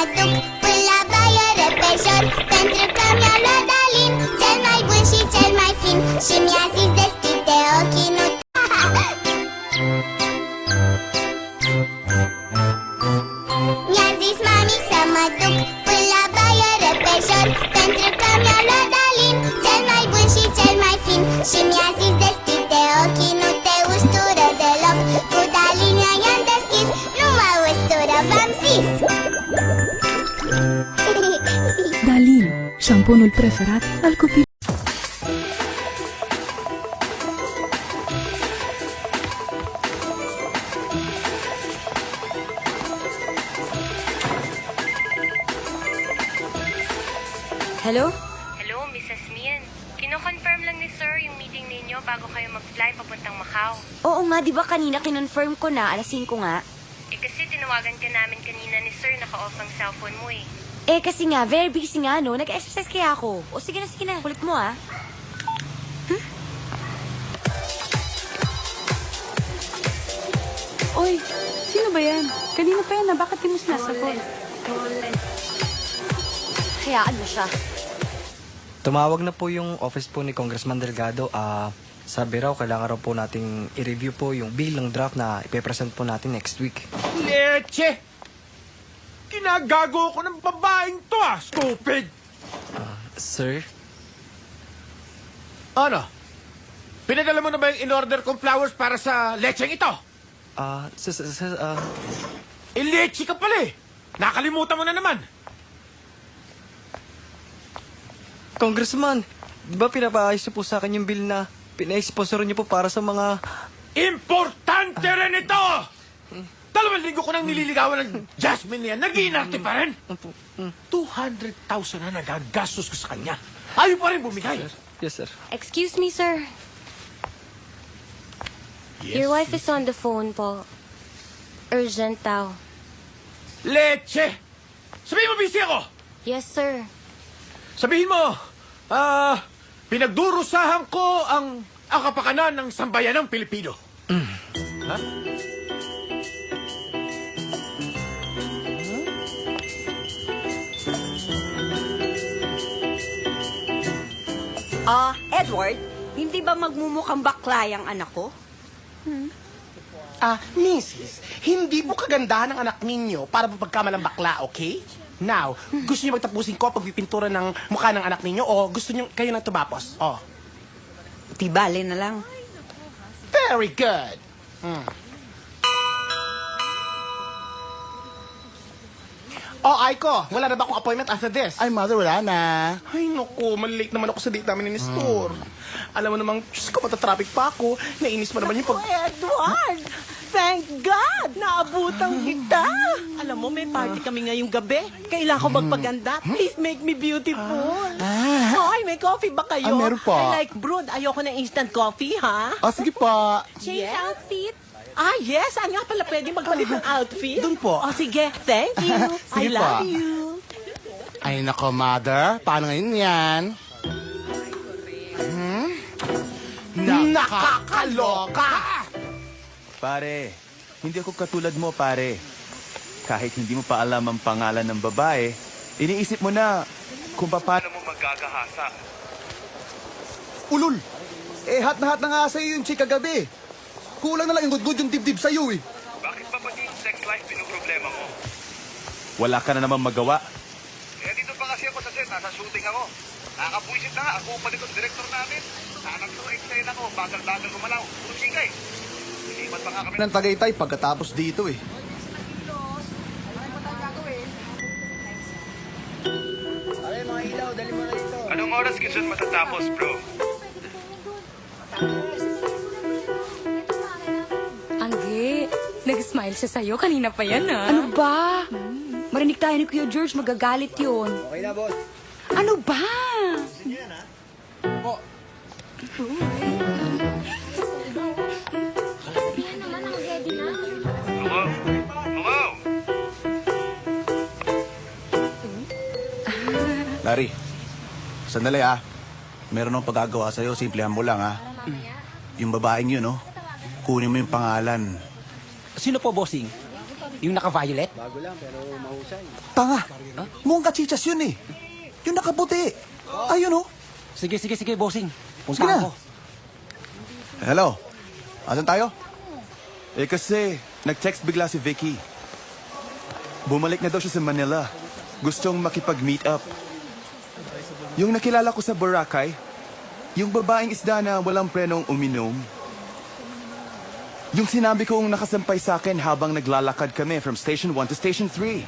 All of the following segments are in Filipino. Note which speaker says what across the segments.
Speaker 1: Samatuk, pula bayar repeshor Pentru că mi-a luat Dalin Cel mai bun și cel mai fin Și mi-a zis deschide ochii, nu Mi-a zis mami să mă duc până la baie repejor Pentru că mi-a luat Dalin Cel mai bun și cel mai fin Și mi-a zis deschide ochii, nu te ustură deloc Cu Dalin i-am deschis, nu mă ustură, v-am zis
Speaker 2: Dalin, șamponul preferat al copilului.
Speaker 3: Hello?
Speaker 4: Hello, Mrs. Mian. Kino-confirm lang ni Sir yung meeting ninyo bago kayo mag-fly papuntang Macau.
Speaker 3: Oo nga, di ba kanina kinonfirm ko na, alas 5 nga.
Speaker 4: Kasi tinawagan ka namin kanina ni Sir, naka-off ang cellphone mo eh.
Speaker 3: Kasi nga, very busy nga, no? Nag-exercise kaya ako. O sige na, kulit mo, ah.
Speaker 2: Oy, sino ba yan? Kanina pa yan na, bakit di mo sinasagot?
Speaker 3: Hayaan mo siya.
Speaker 5: Tumawag na po yung office po ni Congressman Delgado. Sabi raw, kailangan raw po nating i-review po yung bill ng draft na ipepresent po natin next week.
Speaker 6: Leche! Kinagago ko ng babaeng to, stupid!
Speaker 5: Sir?
Speaker 6: Ano? Pinadala mo na ba yung in-order kong flowers para sa lecheng ito? Leche ka pala eh! Nakalimutan mo na naman!
Speaker 5: Congressman, di ba pinapaayos niyo po sa akin yung bill na pina-sponsor niyo po para sa mga...
Speaker 6: Importante rin ito! 2 linggo ko nang nililigawan ng Jasmine niya. Nag-iinarte pa rin. 200,000 na nagagastos ko sa kanya. Ayaw pa rin bumigay.
Speaker 5: Yes, sir.
Speaker 4: Excuse me, Sir.
Speaker 6: Yes,
Speaker 4: Your wife is on the phone po. Urgent daw.
Speaker 6: Leche! Sabihin mo, busy ako!
Speaker 4: Yes, Sir.
Speaker 6: Sabihin mo, pinagdurusahan ko ang kapakanan ng sambayanang Pilipino. Ha?
Speaker 7: Edward, hindi ba magmumukhang bakla ang anak ko?
Speaker 8: Mrs., hindi po kagandahan ng anak ninyo para po pagkamalang bakla, okay? Now, gusto niyo magtapusin ko pagpipintura ng mukha ng anak ninyo o gusto niyo kayo nang tumapos?
Speaker 7: Tibale na lang.
Speaker 8: Very good. Aiko, wala na ba akong appointment after this?
Speaker 9: Ay, mother, wala na.
Speaker 8: Ay, naku, malilate naman ako sa date namin ni Nestor. Alam mo namang, Diyos ko, matatraffic pa ako. Nainis pa naman yung pag...
Speaker 7: Edward! Thank God! Naabutan kita! Alam mo, may party kami ngayong gabi. Kailangan ko magpaganda. Please make me beautiful. Ay, may coffee ba kayo?
Speaker 9: Meron po.
Speaker 7: I like brewed. Ayoko ng instant coffee, ha?
Speaker 9: Sige po.
Speaker 7: Change outfit? Yes. Saan nga pala pwede magpalit ng outfit?
Speaker 8: Doon po.
Speaker 7: Sige. Thank you. I
Speaker 9: Sige
Speaker 7: love
Speaker 9: po.
Speaker 7: you.
Speaker 9: Ay, nako, mother. Paano ngayon yan?
Speaker 8: Nakakaloka!
Speaker 10: Pare, hindi ako katulad mo, pare. Kahit hindi mo pa alam ang pangalan ng babae, iniisip mo na kung paano mo magagahasa.
Speaker 9: Ulul! Hat na nga sa'yo yung chika gabi. Kulang na lang yung good yung dibdib sa'yo eh.
Speaker 10: Bakit pa pati yung sex life pinoproblema mo? Wala ka na naman magawa. Dito pa kasi ako sa set, nasa shooting ako. Nakakabuisit na nga, ako pa dito, director namin. Hanap ko, excited ako, bagal-bagal gumalaw. Puro chika eh. Ilipat pa nga kami
Speaker 9: Ng Tagaytay pagkatapos dito eh.
Speaker 10: Anong oras kasi matatapos, bro?
Speaker 2: Angge, nag-smile siya sa'yo. Kanina pa yan, ah.
Speaker 3: Ano ba? Marinig tayo ni Kuya George, magagalit yun.
Speaker 9: Okay na, boss.
Speaker 3: Ano ba?
Speaker 10: Hello? Hello? Larry, sandali Meron akong pagagawa sa'yo, simplihan mo lang Yung babaeng yun, kunin mo yung pangalan.
Speaker 8: Sino po, bossing?
Speaker 11: Yung naka-violet?
Speaker 9: Tanga. Mukhang kachichas yun eh. Yung nakaputi. Ayun oh.
Speaker 11: Sige, bossing.
Speaker 9: Sige
Speaker 11: Punta
Speaker 9: na.
Speaker 11: ako.
Speaker 9: Hello. Asan tayo?
Speaker 10: Eh kasi, nag-text bigla si Vicky. Bumalik na daw siya sa Manila. Gustong makipag-meet up. Yung nakilala ko sa Boracay, yung babaeng isda na walang prenong uminom. Yung sinabi kong nakasampay sa akin habang naglalakad kami from Station 1 to Station 3.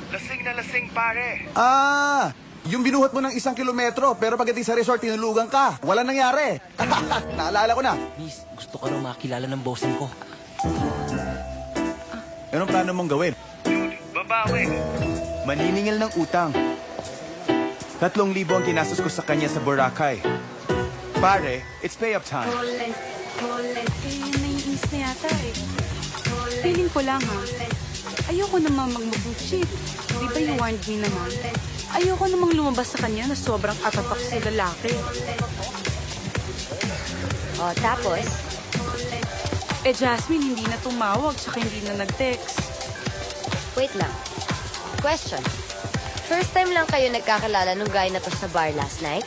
Speaker 10: Lasing na lasing, pare.
Speaker 9: Ah, yung binuhat mo ng 1 kilometro pero pagdating sa resort, tinulugan ka. Wala nangyari. Naalala ko na.
Speaker 11: Miss, gusto ko raw makilala ng bossing ko.
Speaker 9: Anong plano mong gawin?
Speaker 10: Babawi. Maniningil ng utang. 3,000 ang kinastos ko sa kanya sa Boracay. Pare, it's pay up time.
Speaker 2: Naiinis na yata eh. Feeling ko lang ha. Ayoko namang mag-move shit. Di ba you warned me naman? Ayoko namang lumabas sa kanya na sobrang atapak si lalaki.
Speaker 3: O, tapos?
Speaker 2: Eh Jasmine, hindi na tumawag tsaka hindi na nag-text.
Speaker 3: Wait lang. Question. First time lang kayo nagkakilala nung guy na to sa bar last night?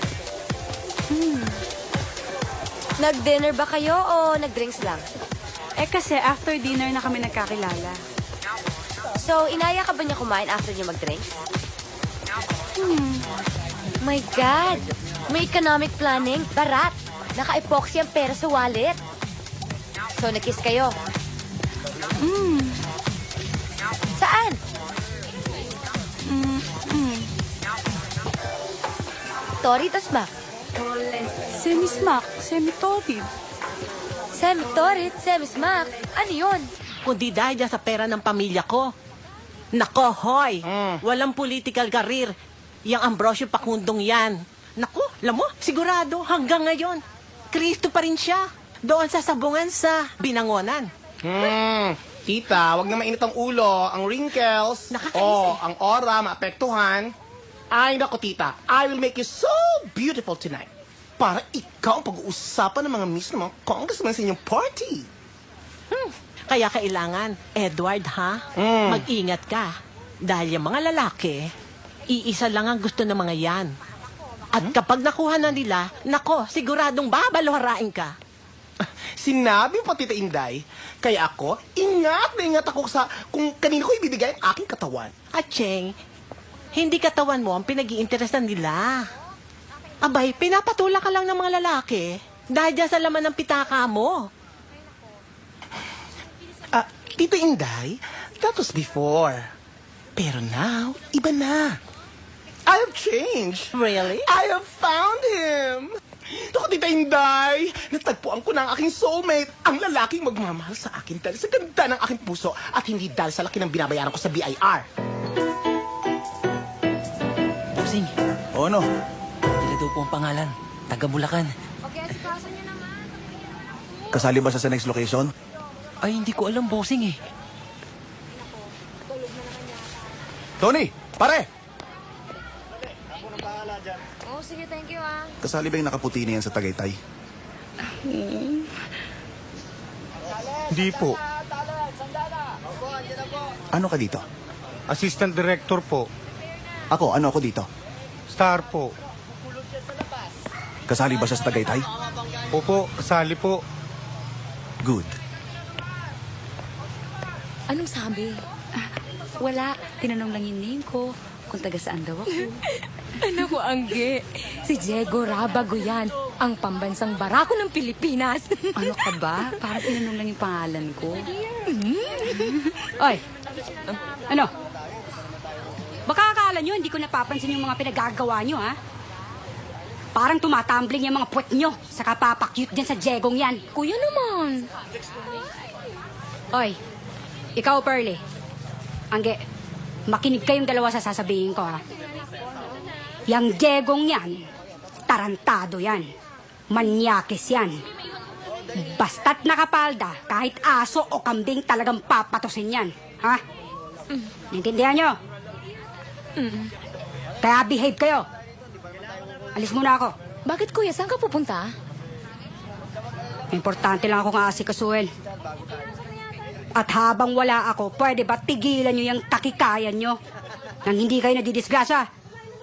Speaker 3: Nag-dinner ba kayo o nag-drinks lang?
Speaker 2: Eh kasi after dinner na kami nagkakilala.
Speaker 3: So, inaya ka ba niya kumain after niya mag-drinks? My God! May economic planning. Barat! Naka-epoxy ang pera sa wallet. So, nakiss kayo? Saan? Toritos ba?
Speaker 2: Semi-smack, semi-torrid.
Speaker 3: Semi-torit, semi-smack. Ano yun?
Speaker 7: Kundi dahil dyan sa pera ng pamilya ko. Nako, hoy! Walang political career. Yang Ambrosio Pacundong yan. Nako, alam mo, sigurado hanggang ngayon, Kristo pa rin siya. Doon sa sabungan sa Binangonan.
Speaker 8: Tita, wag na mainit ang ulo, ang wrinkles, ang aura, maapektuhan. Ay, nako, tita, I will make you so beautiful tonight. Para ikaw ang pag-uusapan ng mga miss ng mga congressmen sa inyong party.
Speaker 7: Kaya kailangan, Edward, ha? Mag-ingat ka. Dahil yung mga lalaki, iisa lang ang gusto ng mga yan. At kapag nakuha na nila, nako, siguradong babalwarain ka.
Speaker 8: Sinabi mo pa, Tita Inday, kaya ako, ingat na ingat ako sa kung kanino ko ibibigay ang aking katawan.
Speaker 7: At Cheng, hindi katawan mo ang pinag-iinteresan nila. Abay, pinapatula ka lang ng mga lalaki dahil dyan sa laman ng pitaka mo.
Speaker 8: Tita Inday, that was before. Pero now, iba na. I have changed.
Speaker 7: Really?
Speaker 8: I have found him. Naku, Tita Inday, natagpuan ko na ang aking soulmate, ang lalaking magmamahal sa akin dahil sa ganda ng aking puso at hindi dahil sa laki ng binabayaran ko sa BIR.
Speaker 11: Bossing,
Speaker 9: O ano?
Speaker 11: sila daw po ang pangalan. Taga Bulacan.
Speaker 9: Kasali ba siya sa next location?
Speaker 11: Ay, hindi ko alam, bossing eh.
Speaker 9: Tony! Pare!
Speaker 3: Oh, sige, thank you, ah.
Speaker 9: Kasali ba yung nakaputi na yan sa Tagaytay?
Speaker 6: Hindi po.
Speaker 9: Ano ka dito?
Speaker 6: Assistant Director po.
Speaker 9: Ano ako dito?
Speaker 6: Star po.
Speaker 9: Kasali ba siya sa Tagaytay?
Speaker 6: Opo, kasali po.
Speaker 9: Good.
Speaker 2: Anong sabi? Wala. Tinanong lang yung name ko. Kung taga saan daw ako. Ano ko, Angge? Si Diego Rabago yan. Ang pambansang barako ng Pilipinas. Ano ka ba? Parang tinanong lang yung pangalan ko.
Speaker 12: Oy! Ano? Baka akala nyo, hindi ko napapansin yung mga pinagagawa nyo, ha? Parang tumatumbling yung mga puwet nyo sa kapapakyut dyan sa jegong yan.
Speaker 2: Kuya naman.
Speaker 12: Oy, ikaw, Pearly. Angge, makinig kayong dalawa sa sasabihin ko, ha? Yang jegong yan, tarantado yan. Manyakis yan. Basta't nakapalda, kahit aso o kambing talagang papatusin yan. Ha? Naintindihan nyo? Kaya behave kayo. Alis muna ako.
Speaker 2: Bakit, kuya? Saan ka pupunta?
Speaker 12: Importante lang akong aasikasuhin. At habang wala ako, pwede ba tigilan nyo yung takikayan nyo? Nang hindi kayo nadidisgrasya.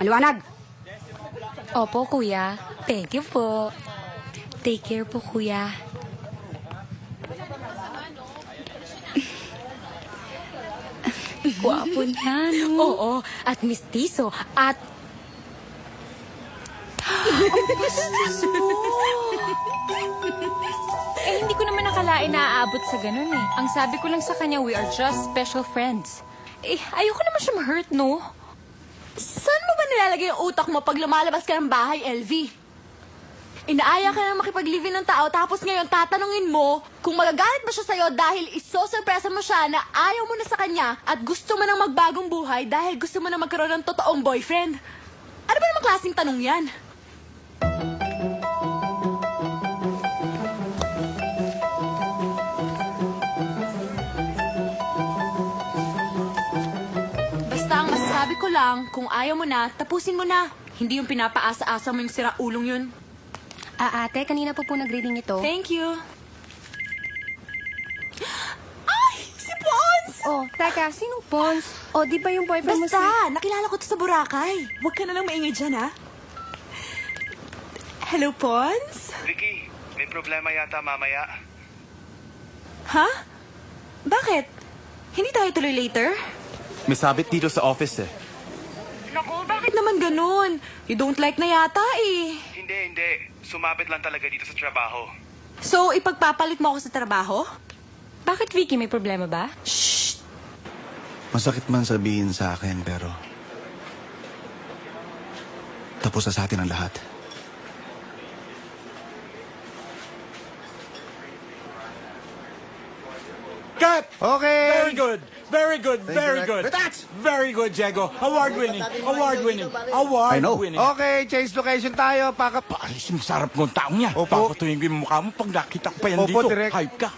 Speaker 12: Maliwanag?
Speaker 2: Opo, kuya. Thank you po. Take care po, kuya. Guwapo niya, no? Oo, at mistiso, at...
Speaker 13: Hindi ko naman nakalain na aabot sa ganun eh. Ang sabi ko lang sa kanya, we are just special friends. Ayoko naman siya ma-hurt, no?
Speaker 3: Saan mo ba nilalagay yung utak mo pag lumalabas ka ng bahay, LV? Inaaya ka na makipag-live ng tao tapos ngayon tatanungin mo kung magagalit ba siya sa'yo dahil isosurpresa mo siya na ayaw mo na sa kanya at gusto mo nang magbagong buhay dahil gusto mo na magkaroon ng totoong boyfriend. Ano ba namang klaseng tanong yan? Basta ang masasabi ko lang, kung ayaw mo na, tapusin mo na. Hindi yung pinapaasa-asa mo yung siraulong yun.
Speaker 14: Ate, kanina po nag-reading ito.
Speaker 3: Thank you. Ay! Si Pons!
Speaker 14: Oh, teka, sinong Pons? Oh, di ba yung boyfriend mo si...
Speaker 3: Basta, nakilala ko to sa Boracay. Huwag ka na lang maingay dyan, ha? Hello, Pons?
Speaker 10: Vicky, may problema yata mamaya.
Speaker 3: Ha? Bakit? Hindi tayo tuloy later?
Speaker 10: May sabit dito sa office eh.
Speaker 3: Naku, bakit naman ganun? You don't like na yata eh.
Speaker 10: Hindi. Sumabit lang talaga dito sa trabaho.
Speaker 3: So, ipagpapalit mo ako sa trabaho?
Speaker 13: Bakit, Vicky? May problema ba?
Speaker 3: Shh!
Speaker 9: Masakit man sabihin sa akin, pero... tapos na sa atin ang lahat.
Speaker 6: Cut!
Speaker 15: Okay.
Speaker 6: Very good. Very good.
Speaker 15: Thank
Speaker 6: Very
Speaker 15: you,
Speaker 6: good.
Speaker 15: Direk.
Speaker 6: Very good, Diego. Award-winning. Award-winning. Award-winning.
Speaker 15: Okay, change location tayo.
Speaker 6: Paalis yung sarap ng taong yan.
Speaker 15: Opo.
Speaker 6: Papatuyin ko yung mukha mo pag nakita ko pa yan
Speaker 15: Opo,
Speaker 6: dito.
Speaker 15: Direk.
Speaker 6: Hype ka.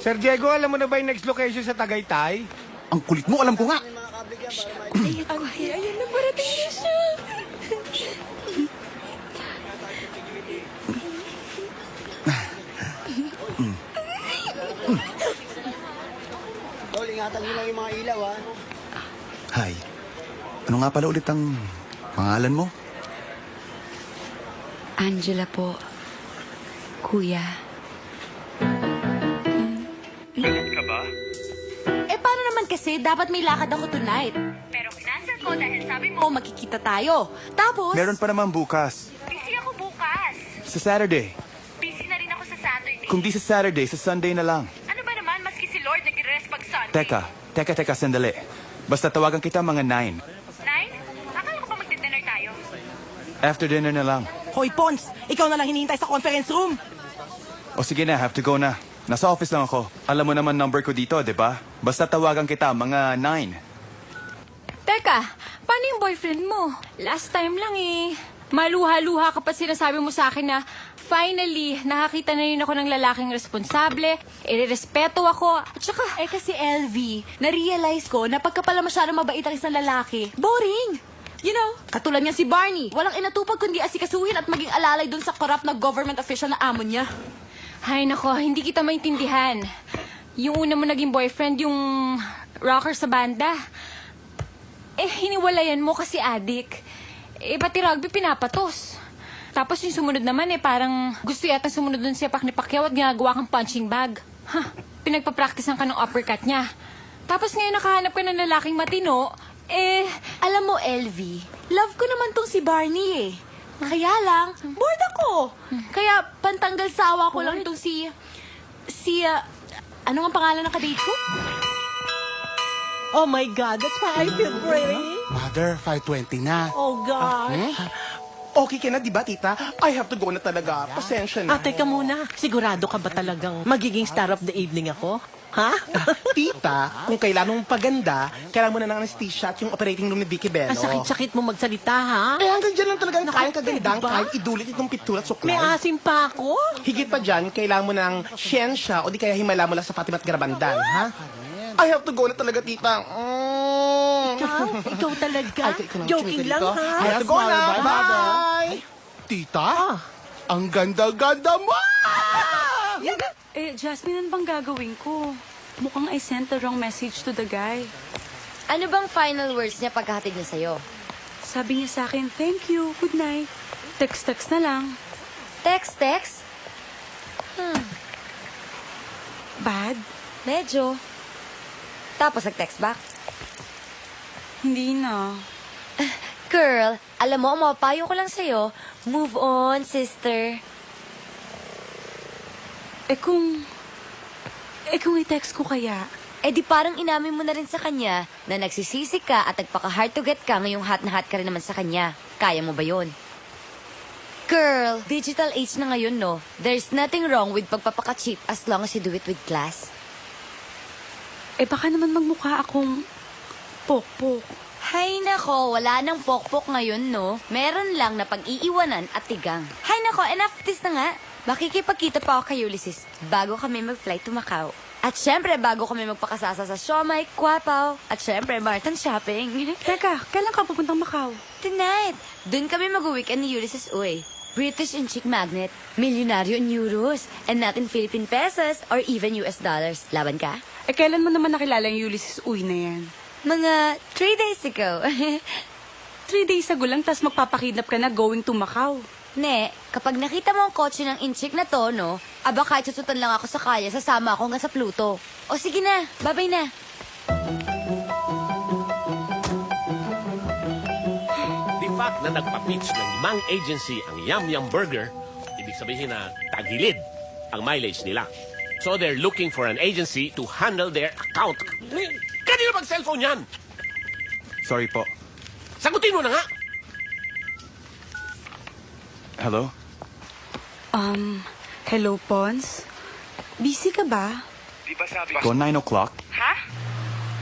Speaker 15: Sir Diego, alam mo na ba yung next location sa Tagaytay?
Speaker 9: Ang kulit mo, alam ko nga.
Speaker 13: Ayun na, parating na siya.
Speaker 16: Tol, ingatan nyo lang yung mga ilaw, ha?
Speaker 9: Hi. Ano nga pala ulit ang pangalan mo?
Speaker 2: Angela po. Kuya.
Speaker 10: Galit ka ba?
Speaker 3: Paano naman kasi? Dapat may lakad ako tonight.
Speaker 4: Pero kinansel ko dahil sabi mo,
Speaker 3: O, magkikita tayo. Tapos...
Speaker 10: Meron pa naman bukas.
Speaker 4: busy ako bukas.
Speaker 10: Sa Saturday.
Speaker 4: Busy na rin ako sa Saturday.
Speaker 10: Kung di sa Saturday, sa Sunday na lang.
Speaker 4: Ano ba naman, maski si Lord nag-rest pag Sunday?
Speaker 10: Teka, sandali. Basta tawagan kita mga 9.
Speaker 4: 9? Akala ko pa magdi-dinner tayo.
Speaker 10: After dinner na lang.
Speaker 7: Hoy, Pons! Ikaw na lang hinihintay sa conference room!
Speaker 10: O sige na, have to go na. Nasa office lang ako. Alam mo naman number ko dito, di ba? Basta tawagan kita mga 9.
Speaker 13: Teka, paano yung boyfriend mo? Last time lang eh. Maluha-luha ka pa sinasabi mo sa akin na finally, nakakita na rin ako ng lalaking responsable, irerespeto ako, at saka...
Speaker 3: kasi LV, na-realize ko na pagka pala masyadong mabait ang isang lalaki, boring! You know, katulad niya si Barney. Walang inatupag kundi asikasuhin at maging alalay dun sa corrupt na government official na amo niya.
Speaker 13: Ay nako, hindi kita maintindihan. Yung una mo naging boyfriend, yung rocker sa banda. Hiniwalayan mo kasi adik. Pati rugby pinapatos. Tapos yung sumunod naman parang gusto yata sumunod dun si Pak ni Pacquiao at ginagawa kang punching bag. Pinagpa-practicean ka ng uppercut niya. Tapos ngayon nakahanap ka ng lalaking matino,
Speaker 3: alam mo, LV, love ko naman tong si Barney eh. Kaya lang, bored ako. Kaya pantanggal sawa ko lang itong ano nga pangalan ng kadate ko?
Speaker 7: Oh my God, that's why I feel pretty.
Speaker 8: Mother, 5:20 na.
Speaker 7: Oh God.
Speaker 8: Okay ka na, di ba, tita? I have to go na talaga. Pasensya na.
Speaker 7: Teka muna. Sigurado ka ba talagang magiging star of the evening ako? Ha?
Speaker 8: Tita, kung kailangan mong paganda, kailangan mo na ng anesthesia at yung operating room ni Vicky Bello.
Speaker 7: Ang sakit-sakit mo magsalita, ha?
Speaker 8: Hanggang dyan lang talaga kayang kagandang
Speaker 7: diba?
Speaker 8: kahit idulit itong pitulat suklay.
Speaker 7: May asim pa ako.
Speaker 8: Higit pa dyan, kailangan mo ng siyensya o di kaya himala mo lang sa Fatima at Garabandan, ha? I have to go na talaga, tita.
Speaker 7: Ikaw talaga.
Speaker 8: Ay, ikaw lang,
Speaker 7: Joking
Speaker 8: chumika
Speaker 7: lang,
Speaker 8: dito.
Speaker 7: ha?
Speaker 8: I have to go na. Bye! Tita, ang ganda-ganda mo!
Speaker 2: Jasmine, ano bang gagawin ko? Mukhang I sent the wrong message to the guy.
Speaker 17: Ano bang final words niya pagkahatid niya sa'yo?
Speaker 2: Sabi niya sa akin, thank you, good night. Text-text na lang.
Speaker 17: Text?
Speaker 2: Bad?
Speaker 17: Medyo. Tapos nag-text back?
Speaker 2: Hindi na.
Speaker 17: Girl, alam mo, ang mapapayo ko lang sa'yo, move on, sister.
Speaker 2: Kung i-text ko kaya?
Speaker 17: Di parang inamin mo na rin sa kanya na nagsisisi ka at nagpaka-hard to get ka ngayong hot na hot ka rin naman sa kanya. Kaya mo ba yun? Girl, digital age na ngayon, no? There's nothing wrong with pagpapaka-cheap as long as you do it with class.
Speaker 2: Baka naman magmukha akong pokpok.
Speaker 17: Hay nako, wala nang pokpok ngayon, no? Meron lang na pag-iiwanan at tigang. Hay nako, enough of this na nga. Makikipagkita pa ako kay Ulysses bago kami mag-flight to Macau. At syempre, bago kami magpakasasa sa Siomai, Kwapaw, at syempre, Martin Shopping.
Speaker 2: Teka, kailan ka pupuntang Macau?
Speaker 17: Tonight. Doon kami mag-weekend ni Ulysses Uy. British and chic magnet, milyonaryo in euros, and not in Philippine pesos or even US dollars. Laban ka?
Speaker 2: Kailan mo naman nakilala yung Ulysses Uy na yan?
Speaker 17: Mga 3 days ago.
Speaker 2: 3 days ago lang, tas magpapakidnap ka na going to Macau.
Speaker 17: Ne, kapag nakita mo ang kotse ng inchik na to, no, aba kahit susutan lang ako sa kaya, sasama ako nga sa Pluto. O sige na, babay na.
Speaker 18: The fact na nagpa-pitch ng 5 agency ang Yum Yum Burger, ibig sabihin na tagilid ang mileage nila. So they're looking for an agency to handle their account. Kanino bang cellphone yan?
Speaker 10: Sorry po.
Speaker 18: Sagutin mo na nga!
Speaker 10: Hello?
Speaker 2: Hello, Pons? Busy ka ba?
Speaker 10: Di ba sabi ko 9 o'clock?
Speaker 4: Ha?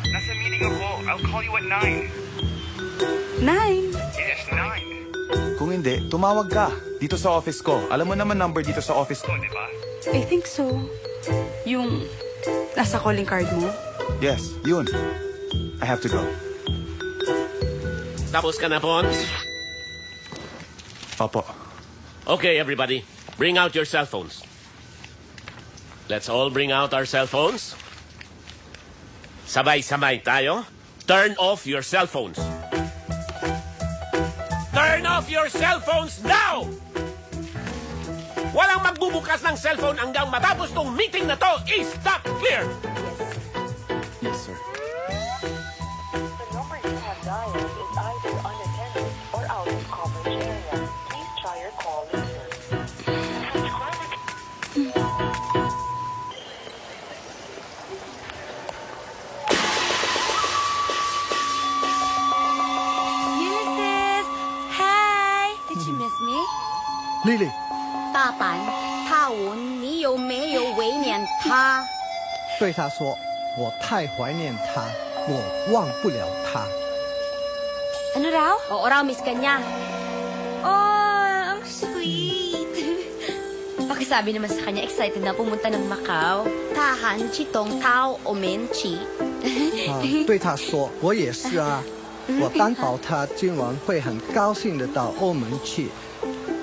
Speaker 4: Nasa meeting ako. I'll call you at 9.
Speaker 2: 9?
Speaker 4: Yes, 9.
Speaker 10: Kung hindi, tumawag ka. Dito sa office ko. Alam mo naman number dito sa office ko, di ba?
Speaker 2: I think so. Yung nasa calling card mo?
Speaker 10: Yes, yun. I have to go.
Speaker 18: Tapos ka na, Pons?
Speaker 10: Opo.
Speaker 18: Okay, everybody. Bring out your cell phones. Let's all bring out our cell phones. Sabay-sabay tayo. Turn off your cell phones. Turn off your cell phones now! Walang magbubukas ng cellphone hanggang matapos tong meeting na to. Stop! Clear!
Speaker 10: Yes, sir.
Speaker 19: The number you have dialed is either unattended or out of coverage area. Please try your call later.
Speaker 17: Ulysses! Hi! Did you miss me?
Speaker 9: 丽丽，
Speaker 1: 大阪，他问你有没有怀念他？
Speaker 16: 对他说：“我太怀念他，我忘不了他。”
Speaker 17: Ano raw?
Speaker 1: Oo raw, miss ka niya.
Speaker 17: Oh, ang sweet. Pakisabi naman sa kanya, excited na pumunta ng Macau.
Speaker 1: 他喊去东涛，我们去。
Speaker 16: 对他说：“我也是啊，我担保他今晚会很高兴的到欧门去，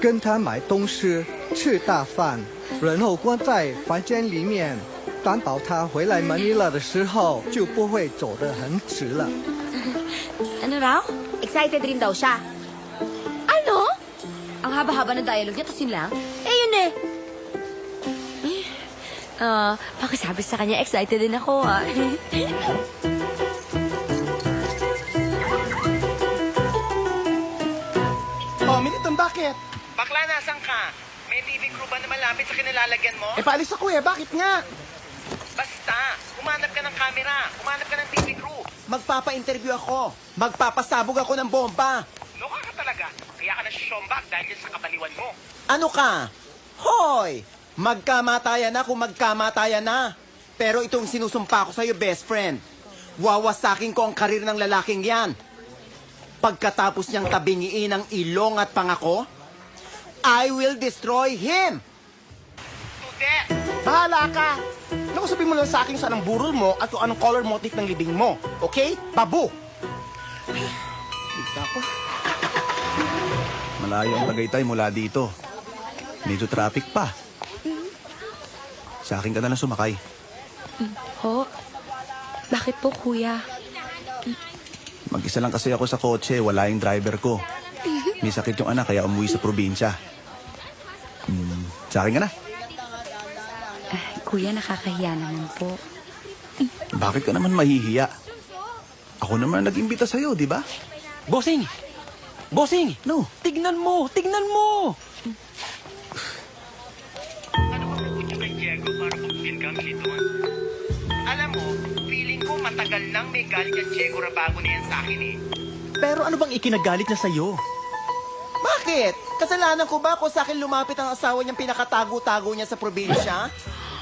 Speaker 16: 跟他买东西，吃大饭，然后关在房间里面，担保他回来马尼拉的时候就不会走得很迟了。”
Speaker 17: Ano raw?
Speaker 1: Excited rin daw siya.
Speaker 17: Ano? Ang haba-haba na dialogue niya, tapos yun lang?
Speaker 1: Yun eh.
Speaker 17: Pakisabi sa kanya, excited din ako, ah.
Speaker 8: Oh, Militon, bakit?
Speaker 6: Bakla, nasan ka? May TV crew ba na malapit sa kinilalagyan mo?
Speaker 8: Paalis ako bakit nga?
Speaker 6: Basta, humanap ka ng camera. Humanap ka ng TV crew.
Speaker 8: Magpapa-interview ako. Magpapasabog ako ng bomba.
Speaker 6: Loka ka talaga. Kaya ka na-shombak dahil sa kabaliwan mo.
Speaker 8: Ano ka? Hoy! Magkamatayan na kung magkamatayan na. Pero itong sinusumpa ko sa'yo, best friend. Wawasakin ko ang karir ng lalaking yan. Pagkatapos niyang tabingiin ang ilong at pangako, I will destroy him! Bahala ka! Naku, sabihin mo lang sa akin saan ang burol mo at kung anong color motif ng libing mo. Okay? Babu! Dito ako.
Speaker 9: Malayo ang Tagaytay mula dito. Medyo traffic pa. Sa akin ka na lang sumakay.
Speaker 2: Ho? Bakit po, kuya?
Speaker 9: Mag-isa lang kasi ako sa kotse, wala yung driver ko. May sakit yung anak, kaya umuwi sa probinsya. Sa akin ka na.
Speaker 2: Kuya, nakakahiya naman po.
Speaker 9: Bakit ka naman mahihiya? Ako naman nag-imbita sa'yo, di ba?
Speaker 11: Bossing! Bossing!
Speaker 9: No.
Speaker 11: Tignan mo! Tignan mo!
Speaker 6: Kay Diego para pagpil kami nito. Alam mo, feeling ko matagal nang may galit ang Diego Rabago na yan sa akin eh.
Speaker 8: Pero ano bang ikinagalit niya sa'yo? Bakit? Kasalanan ko ba kung sa akin lumapit ang asawa niyang pinakatago-tago niya sa probinsya?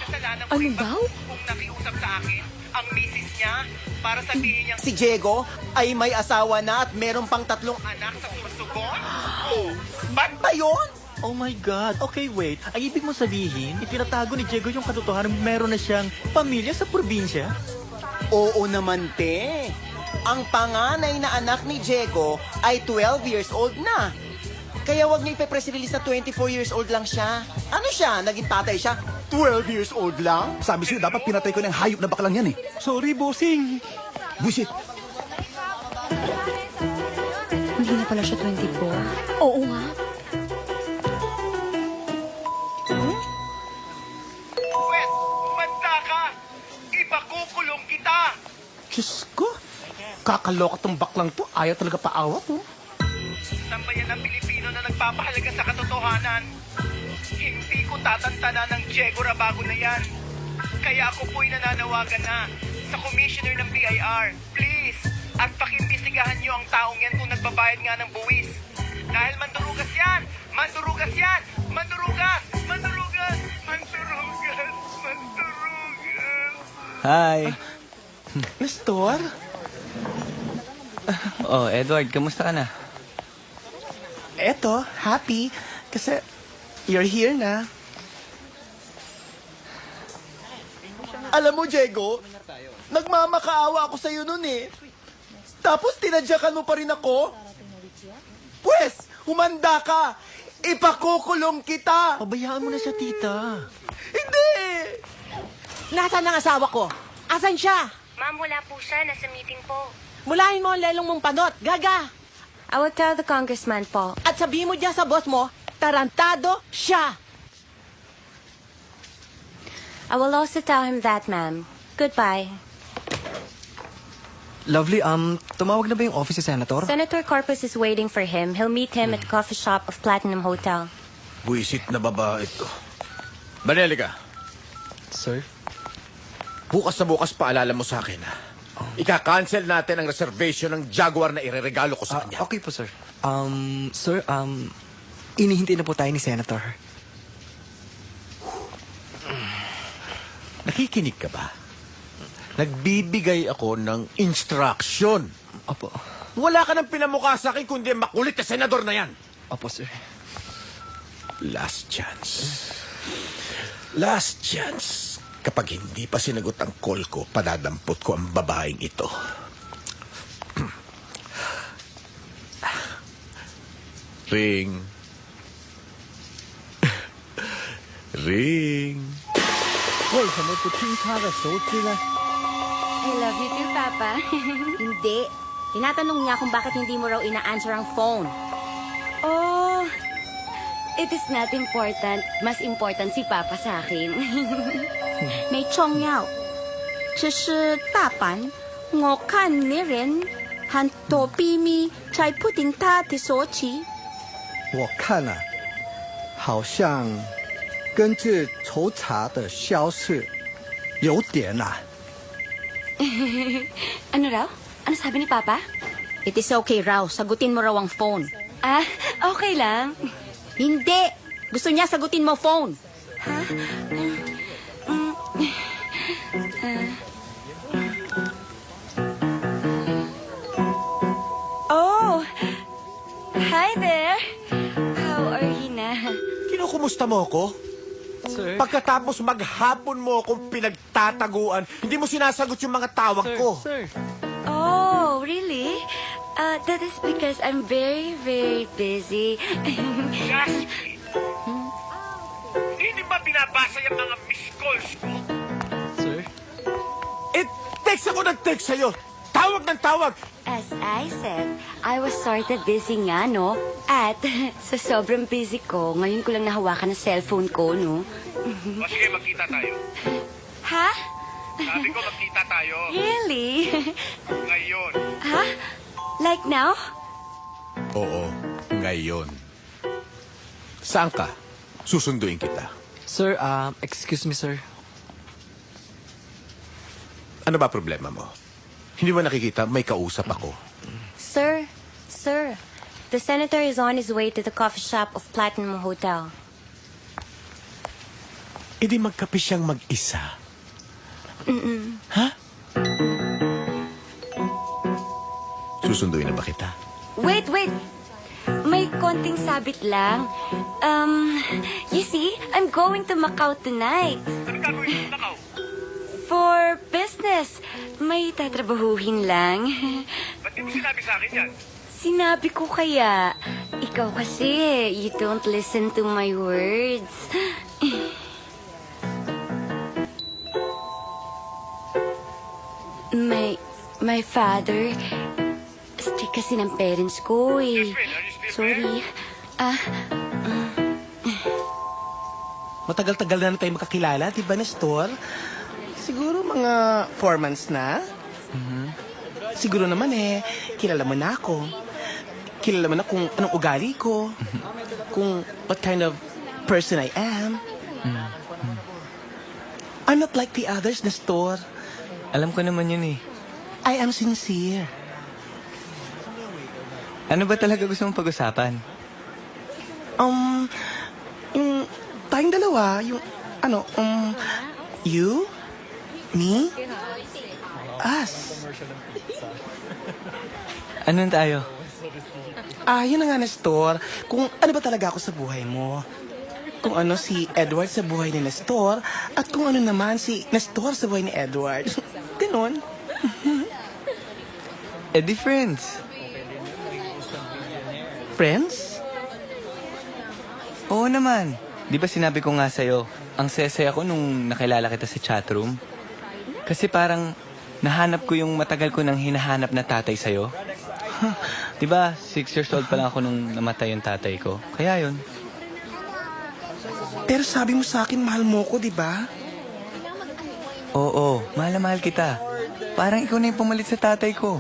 Speaker 6: Kasalanan ko rin ba kung nakiusap sa akin ang misis niya para sabihin niyang
Speaker 8: Si Diego ay may asawa na at meron pang 3
Speaker 6: anak sa Sursugon?
Speaker 8: Ba't ba yun?
Speaker 20: Oh my God. Okay, wait. Ang ibig mo sabihin, itinatago ni Diego yung katotohanan meron na siyang pamilya sa probinsya?
Speaker 8: Oo naman, te. Ang panganay na anak ni Diego ay 12 years old na. Kaya wag niya ipe-press release na 24 years old lang siya. Ano siya? Naging tatay siya? 12 years old lang?
Speaker 9: Sabi sa'yo, dapat pinatay ko ng hayop na baklang yan eh.
Speaker 20: Sorry, bossing.
Speaker 9: Bullshit.
Speaker 2: Hindi na pala siya 24.
Speaker 3: Oo nga.
Speaker 6: Wes, umanda ka! Ipakukulong kita!
Speaker 8: Diyos ko. Kakaloka tong baklang to. Ayaw talaga paawat, no?
Speaker 6: Sambayan ng Pilipino na nagpapahalaga sa katotohanan. Hindi ko tatantanan ng Diego Rabago na yan. Kaya ako po'y nananawagan na sa commissioner ng BIR. Please, at pakimbestigahan niyo ang taong yan kung nagbabayad nga ng buwis. Dahil mandurugas yan! Mandurugas yan! Mandurugas! Mandurugas! Mandurugas! Mandurugas!
Speaker 11: Hi!
Speaker 8: Nestor?
Speaker 11: Oh, Edward, kamusta ka na?
Speaker 8: Eto, happy. Kasi you're here na. Alam mo, Diego, nagmamakaawa ako sa'yo nun eh. Tapos tinadyakan mo pa rin ako? Pwes, humanda ka! Ipakukulong kita!
Speaker 20: Pabayaan mo na siya, tita.
Speaker 8: Hindi!
Speaker 7: Nasaan ang asawa ko? Asan siya?
Speaker 4: Ma'am, wala po siya. Nasa meeting po.
Speaker 7: Mulahin mo ang lelong mong panot. Gaga!
Speaker 17: I will tell the congressman po.
Speaker 7: At sabihin mo dyan sa boss mo, tarantado siya.
Speaker 17: I will also tell him that, ma'am. Goodbye.
Speaker 5: Lovely, tumawag na ba yung office si Senator?
Speaker 17: Senator Corpus is waiting for him. He'll meet him at the coffee shop of Platinum Hotel.
Speaker 6: Buisit na babae ito. Banelica.
Speaker 5: Sir?
Speaker 6: Bukas na bukas paalala mo sa akin. Ika-cancel natin ang reservation ng Jaguar na ireregalo ko sa kanya.
Speaker 5: Okay po, sir. Sir, inihintay na po tayo ni Senator.
Speaker 6: Nakikinig ka ba? Nagbibigay ako ng instruction.
Speaker 5: Opo.
Speaker 6: Wala ka nang pinamukha sa akin kundi makulit na senador na yan.
Speaker 5: Opo, sir.
Speaker 6: Last chance. Last chance. Kapag hindi pa sinagot ang call ko, padadampot ko ang babaeng ito. Ring. Ring.
Speaker 16: 为什么不听他的手机呢？
Speaker 17: I love you too, Papa. Hindi. Tinatanong niya kung bakit hindi mo raw ina-answer ang phone. Oh, it is not important. Mas important si Papa sa akin.
Speaker 12: 没重要，只是大阪，我看没人很多秘密在不停他的手机。
Speaker 16: 我看啊，好像根据抽查的消息，有点啊。
Speaker 17: Ano raw? Ano sabi ni Papa?
Speaker 12: It is okay raw, sagutin mo raw ang phone.
Speaker 17: Ah, okay lang.
Speaker 12: Hindi, gusto niya sagutin mo phone.
Speaker 17: Ha? Oh! Hi there! How are you na?
Speaker 6: Kinukumusta mo ako?
Speaker 5: Sir?
Speaker 6: Pagkatapos maghapon mo akong pinagtataguan, hindi mo sinasagot yung mga tawag ko.
Speaker 5: Sir.
Speaker 17: Oh, really? That is because I'm very, very busy.
Speaker 6: Hindi ba binabasa yung mga miss calls ko?
Speaker 5: Sir?
Speaker 6: Text ako ng text sa'yo. Tawag ng tawag.
Speaker 17: As I said, I was sort of busy nga, no? At sa sobrang busy ko, ngayon ko lang nahawakan ng cellphone ko, no?
Speaker 10: O sige, magkita tayo.
Speaker 17: Ha?
Speaker 10: Sabi ko, magkita tayo.
Speaker 17: Really?
Speaker 10: Ngayon.
Speaker 17: Ha? Like now?
Speaker 6: Oo, ngayon. Saan ka? Susunduin kita.
Speaker 5: Sir, excuse me, sir.
Speaker 6: Ano ba problema mo? Hindi ba nakikita may kausap ako?
Speaker 21: Sir, the senator is on his way to the coffee shop of Platinum Hotel.
Speaker 6: E di magkape siyang mag-isa. Ha? Susunduin na ba kita?
Speaker 17: Wait. May konting sabit lang. You see, I'm going to Macau tonight.
Speaker 10: Ano gagawin mo sa Macau?
Speaker 17: For business. May tatrabahuhin lang.
Speaker 10: Ba't di mo sinabi sa akin yan?
Speaker 17: Sinabi ko kaya. Ikaw kasi, you don't listen to my words. My father, strict kasi ng parents ko eh. Sorry.
Speaker 8: Matagal-tagal na tayo magkakilala, di ba, Nestor? Siguro mga 4 months na. Siguro naman kilala mo na ako. Kilala mo na kung anong ugali ko. Kung what kind of person I am. I'm not like the others, Nestor.
Speaker 11: Alam ko naman yun eh.
Speaker 8: I am sincere.
Speaker 11: Ano ba talaga gusto mong pag-usapan?
Speaker 8: Yung tayong dalawa, you, me, us.
Speaker 11: Anong tayo?
Speaker 8: Yun na nga, Nestor. Kung ano ba talaga ako sa buhay mo. Kung ano si Edward sa buhay ni Nestor, at kung ano naman si Nestor sa buhay ni Edward. Ganon.
Speaker 11: Di friends.
Speaker 8: Friends?
Speaker 11: Oo naman. Di ba sinabi ko nga sa'yo, ang sesaya ko nung nakilala kita sa chatroom? Kasi parang nahanap ko yung matagal ko nang hinahanap na tatay sa'yo. Di ba, 6 years old pa lang ako nung namatay yung tatay ko. Kaya yun.
Speaker 8: Pero sabi mo sa akin, mahal mo ko, di ba?
Speaker 11: Oo, mahal na mahal kita. Parang ikaw na yung pumalit sa tatay ko.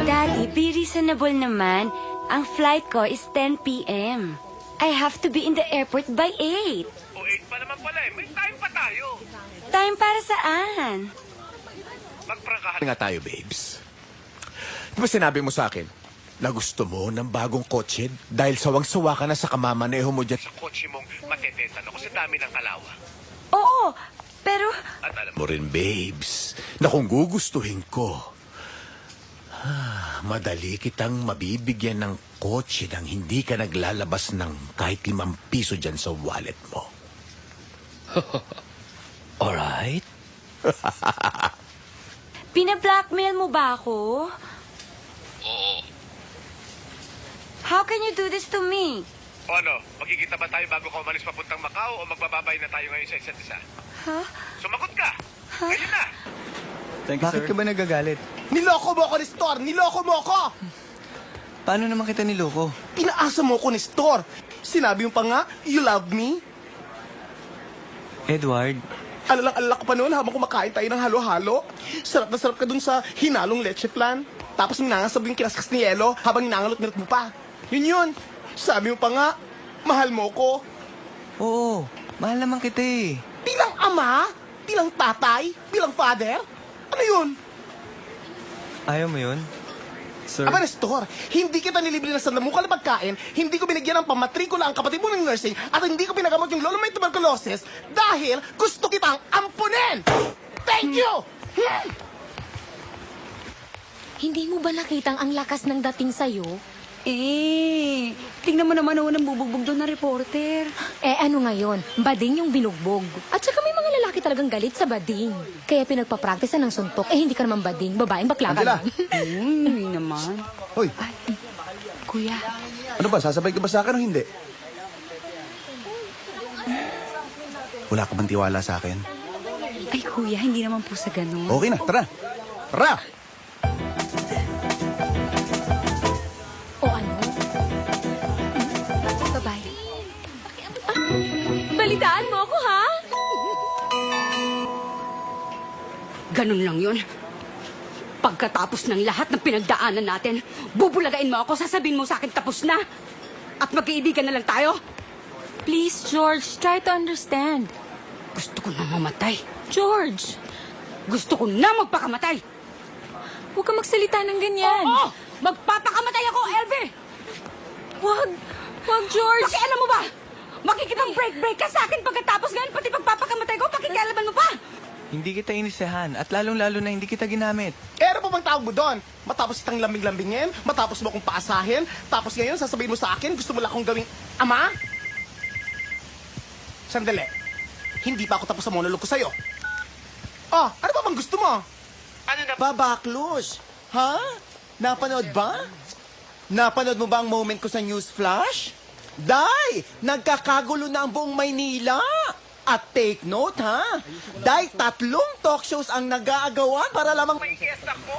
Speaker 17: Daddy, be reasonable naman. Ang flight ko is 10 p.m. I have to be in the airport by 8.
Speaker 10: O 8 pa naman pala eh. May time pa tayo.
Speaker 17: Time para saan?
Speaker 10: Magprangkahan
Speaker 6: nga tayo, babes. Di ba sinabi mo sa akin na gusto mo ng bagong kotse dahil sawang-sawa ka na sa kamamaneho mo dyan?
Speaker 10: Sa kotse mong matetetan ako sa dami ng kalawa.
Speaker 17: Oo, pero...
Speaker 6: At alam mo rin, babes, na kung gugustuhin ko, madali kitang mabibigyan ng kotse nang hindi ka naglalabas ng kahit 5 piso dyan sa wallet mo.
Speaker 11: Alright.
Speaker 17: Pina-blackmail mo ba ako?
Speaker 10: Oo.
Speaker 17: How can you do this to me?
Speaker 10: O ano, magkikita ba tayo bago ka umalis papuntang Macau o magbababay na tayo ngayon sa isa't isa?
Speaker 17: Huh?
Speaker 10: Sumagot ka! Ngayon na!
Speaker 11: Bakit ka ba nagagalit?
Speaker 8: Niloko mo ako, Nestor! Niloko mo ako!
Speaker 11: Paano naman kita niloko?
Speaker 8: Pinaasa mo ako, Nestor! Sinabi mo pa nga, you love me?
Speaker 11: Edward?
Speaker 8: Alala ko pa noon habang kumakain tayo ng halo-halo. Sarap na sarap ka dun sa hinalong leche flan. Tapos minangasab yung kinaskas ni Yelo habang ninangalot-ngalot mo pa. Yun. Sabi mo pa nga, mahal mo ko.
Speaker 11: Oo, mahal naman kita eh.
Speaker 8: Bilang ama? Bilang tatay? Bilang father? Ano yun?
Speaker 11: Ayaw mo yun? Sir?
Speaker 8: Aba, Nestor, hindi kita nilibre na sandamukan na pagkain, hindi ko binigyan ng pamatrikula ang kapatid mo ng nursing, at hindi ko pinagamot yung lolo may tuberculosis dahil gusto kitang ampunin! Thank you!
Speaker 2: Hindi mo ba nakitang ang lakas ng dating sa'yo?
Speaker 12: Tingnan mo naman ang bubugbog doon na reporter.
Speaker 2: Ano ngayon? Bading yung binugbog. At saka may mga lalaki talagang galit sa bading. Kaya pinagpapractice ng suntok. Hindi ka naman bading. Babaeng bakla ka lang.
Speaker 12: Hindi naman.
Speaker 9: Hoy,
Speaker 12: Kuya.
Speaker 9: ano ba? Sasabay ka ba sa akin o hindi? Wala ka bang tiwala sa akin?
Speaker 2: Ay, kuya, hindi naman po sa ganun.
Speaker 9: Okay na, tara. Tara!
Speaker 13: O ano? Bye-bye. Balitaan mo ako, ha?
Speaker 12: Ganun lang yun. Pagkatapos ng lahat ng pinagdaanan natin, bubulagain mo ako, sasabihin mo sa akin tapos na. At magkaibigan na lang tayo.
Speaker 13: Please, George, try to understand.
Speaker 12: Gusto ko na mamatay.
Speaker 13: George!
Speaker 12: Gusto ko na magpakamatay.
Speaker 13: Huwag ka magsalita ng ganyan.
Speaker 12: Oo! Magpapakamatay ako, Elvie!
Speaker 13: Wag! Wag, George!
Speaker 12: Pakialam mo ba? Makikipag-break-break ka sa akin pagkatapos ngayon, pati pagpapakamatay ko, pakikialaman mo pa!
Speaker 11: Hindi kita inisahan at lalong-lalo na hindi kita ginamit.
Speaker 8: Ano pa bang tawag mo doon? Matapos kitang lambing-lambingin, matapos mo akong paasahin, tapos ngayon sasabihin mo sa akin, gusto mo lang akong gawing ama? Sandali. Hindi pa ako tapos sa monolog ko sa'yo. Oh, ano pa bang gusto mo?
Speaker 6: Ano na?
Speaker 20: Babaklos! Ha? Napanood ba? Napanood mo ba ang moment ko sa news flash? Day! Nagkakagulo na ang buong Maynila! At take note, ha? Day, 3 talk shows ang nag-aagawan para lamang...
Speaker 6: May fiesta ko!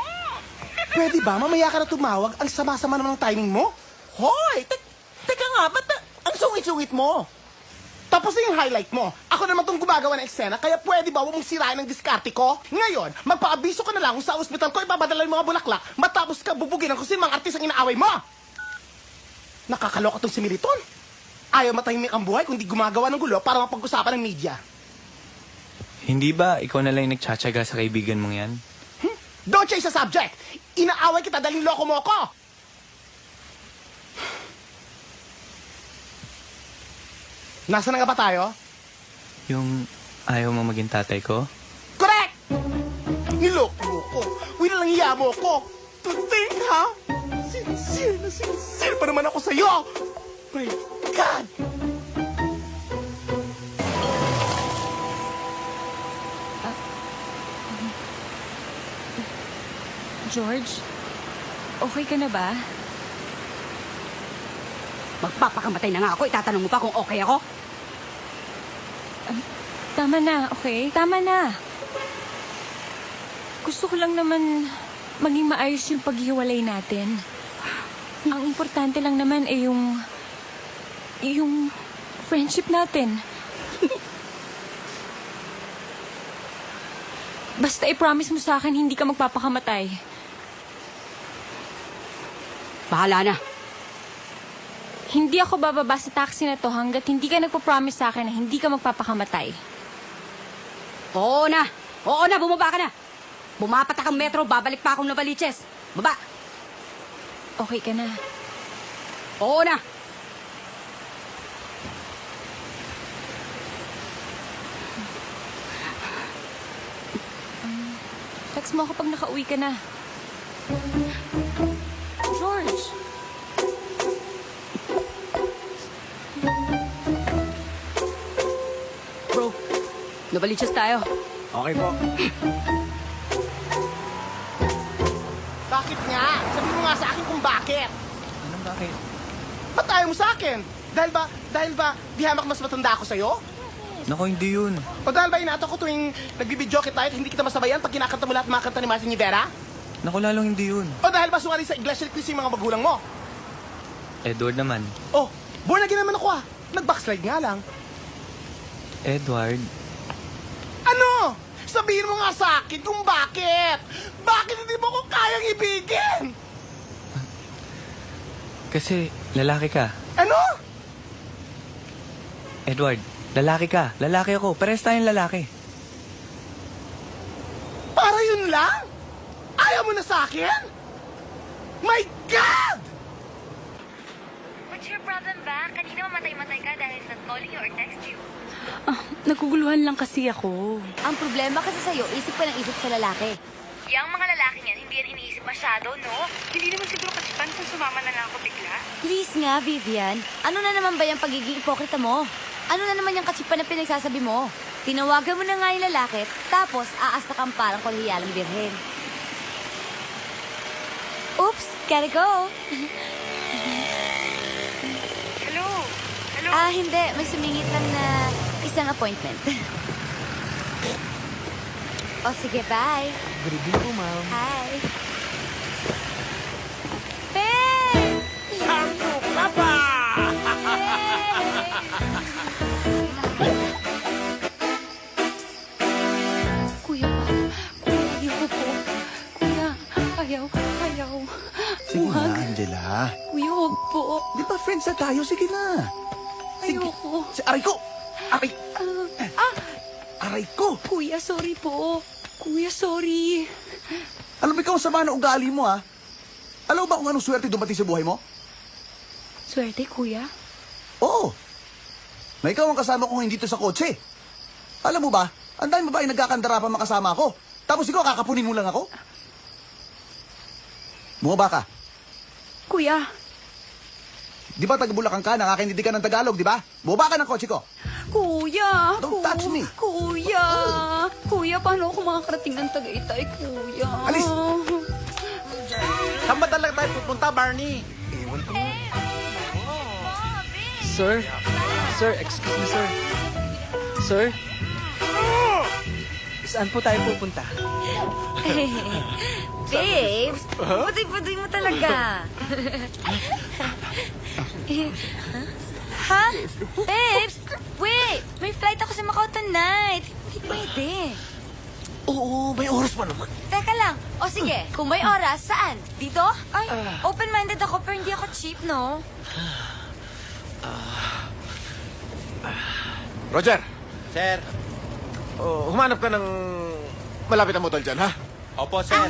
Speaker 8: Pwede ba? Mamaya ka na tumawag. Ang sama-sama naman ng timing mo.
Speaker 20: Hoy! Teka nga, ba't ang sungit-sungit mo?
Speaker 8: Tapos na yung highlight mo. Ako naman itong gumagawa ng eksena, kaya pwede ba huwag mong sirain ang diskarte ko? Ngayon, magpaabiso ka na lang kung sa ospital ko ipapadala yung mga bulaklak, matapos ka bubugin ang kung sino mga artist ang inaaway mo. Nakakaloka tong si Militon. Ayaw matahimik ang buhay kundi gumagawa ng gulo para mapag-usapan ng media.
Speaker 11: Hindi ba ikaw na lang yung nagtsatsaga sa kaibigan mong yan?
Speaker 8: Don't change the subject! Inaaway kita dahil loko mo ako! Nasaan na nga ba tayo?
Speaker 11: Yung ayaw mo maging tatay ko?
Speaker 8: Correct! Niloko mo ko. Winalang iya mo ko. To think, ha? Sincere pa naman ako sa'yo! My God!
Speaker 13: George, okay ka na ba?
Speaker 12: Magpapakamatay na nga ako, itatanong mo pa kung okay ako?
Speaker 13: Tama na, okay? Tama na. Gusto ko lang naman maging maayos yung paghiwalay natin. Ang importante lang naman ay yung friendship natin. Basta i-promise mo sa akin hindi ka magpapakamatay.
Speaker 12: Bahala na.
Speaker 13: Hindi ako bababa sa taxi na to hanggat hindi ka nagpo-promise sa akin na hindi ka magpapakamatay.
Speaker 12: Oo na, bumaba ka na. Bumapatak ang metro, babalik pa akong Novaliches. Baba.
Speaker 13: Okay ka na.
Speaker 12: Oo na.
Speaker 13: Text mo ako pag nakauwi ka na. George!
Speaker 12: Bro, Novaliches tayo.
Speaker 5: Okay po.
Speaker 8: Bakit nga? Sabihin mo nga sa akin kung bakit.
Speaker 11: Anong bakit?
Speaker 8: Ba't ayaw mo sa akin? Dahil ba, di hamak mas matanda ako sa'yo?
Speaker 11: Naku, hindi yun.
Speaker 8: O dahil ba inato ko tuwing nagbibidyo kita at hindi kita masabayan pag kinakanta mo lahat mga kanta ni Marcy Rivera?
Speaker 11: Naku, lalong hindi yun.
Speaker 8: O dahil ba sumali sa Iglesia Cristo yung mga magulang mo?
Speaker 11: Edward naman.
Speaker 8: Oh, born again naman ako ah. Nag-backslide nga lang.
Speaker 11: Edward?
Speaker 8: Ano? Sabihin mo nga sa akin kung bakit. Bakit hindi mo ko kayang ibigin?
Speaker 11: Kasi lalaki ka.
Speaker 8: Ano?
Speaker 11: Edward, lalaki ka. Lalaki ako. Parehas tayong lalaki.
Speaker 8: Para yun lang? Ayaw mo na sa akin? My God!
Speaker 4: What's your problem ba? Kanina mamatay-matay ka dahil not calling you or text you.
Speaker 2: Naguguluhan lang kasi ako.
Speaker 17: Ang problema kasi sa'yo, isip pa ng isip sa lalaki.
Speaker 4: Yang mga lalaking yan, hindi yan iniisip masyado, no? Hindi naman siguro kasipan kung sumama na lang ako bigla.
Speaker 17: Please nga, Vivian. Ano na naman ba yung pagiging ipokrita mo? Ano na naman yung katsipan na pinagsasabi mo? Tinawagan mo na nga yung lalaki, tapos aasta kang parang kolhiyalang birhen. Oops, gotta go.
Speaker 4: Hello?
Speaker 17: Hindi. May sumingit lang na isang appointment. O sige, bye.
Speaker 5: Good evening po, ma'am.
Speaker 17: Hi. Babe!
Speaker 6: Shampoo Papa!
Speaker 2: Kuya, ayaw po. Kuya, ayaw.
Speaker 9: Sige na, Angela.
Speaker 2: Kuya, huwag po.
Speaker 9: Di ba friends na tayo? Sige na.
Speaker 2: Ayoko.
Speaker 9: Aray ko! Aray! Aray ko!
Speaker 2: Kuya, sorry po. Kuya, sorry.
Speaker 9: Alam mo, ikaw ang sama na ugali mo, ha? Alam mo ba kung anong swerte dumating sa buhay mo?
Speaker 2: Swerte, kuya.
Speaker 9: Oo. Na ikaw ang kasama ko hindi dito sa kotse. Alam mo ba, ang dami babae nagkakandara pa makasama ako. Tapos ikaw, kakapunin mo lang ako? Bumaba ka.
Speaker 2: Kuya.
Speaker 9: Di ba taga-Bulacan ka, nakakaintindi ka ng Tagalog, di ba? Bumaba ka ng kotse ko.
Speaker 2: Kuya!
Speaker 9: Don't touch me!
Speaker 2: Kuya! Kuya, paano ako makakarating ng Tagaytay, kuya?
Speaker 9: Alis!
Speaker 20: Saan ba talaga tayo pupunta, Barney?
Speaker 5: Ewan ko. Sir? Sir, excuse me, sir. Sir? Saan po tayo pupunta?
Speaker 17: Babes, putoy-putoy mo talaga. Ha? Babes, wait! May flight ako sa Macau tonight. Hindi pwede.
Speaker 6: Oo, may oras pa naman.
Speaker 17: Teka lang. O sige, kung may oras, saan? Dito? Ay, open-minded ako pero hindi ako cheap, no?
Speaker 6: Roger,
Speaker 20: Sir.
Speaker 6: humanap ka ng malapit na motel dyan, ha?
Speaker 20: Opo, sir.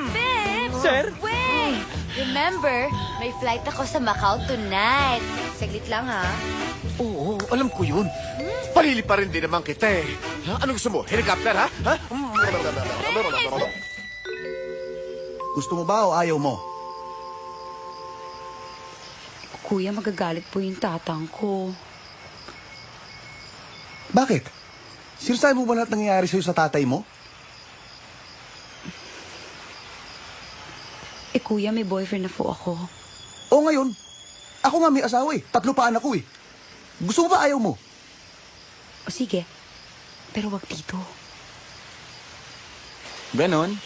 Speaker 17: Babes!
Speaker 6: Sir?
Speaker 17: Wait! Remember, may flight ako sa Macau tonight. Saglit lang, ha?
Speaker 6: Oo, alam ko yun. Palili pa rin din naman kita eh. Ha? Ano gusto mo? Helicopter, ha?
Speaker 9: Gusto mo ba o ayaw mo?
Speaker 2: Kuya, magagalit po yung tatang ko.
Speaker 9: Bakit? Sinasabi mo ba lahat nangyayari sa'yo sa tatay mo?
Speaker 2: Kuya, may boyfriend na po ako.
Speaker 9: O ngayon, ako nga may asawa eh. 3 pa anak ko eh. Gusto mo ba ayaw mo?
Speaker 2: O sige, pero wag dito.
Speaker 11: Ganon?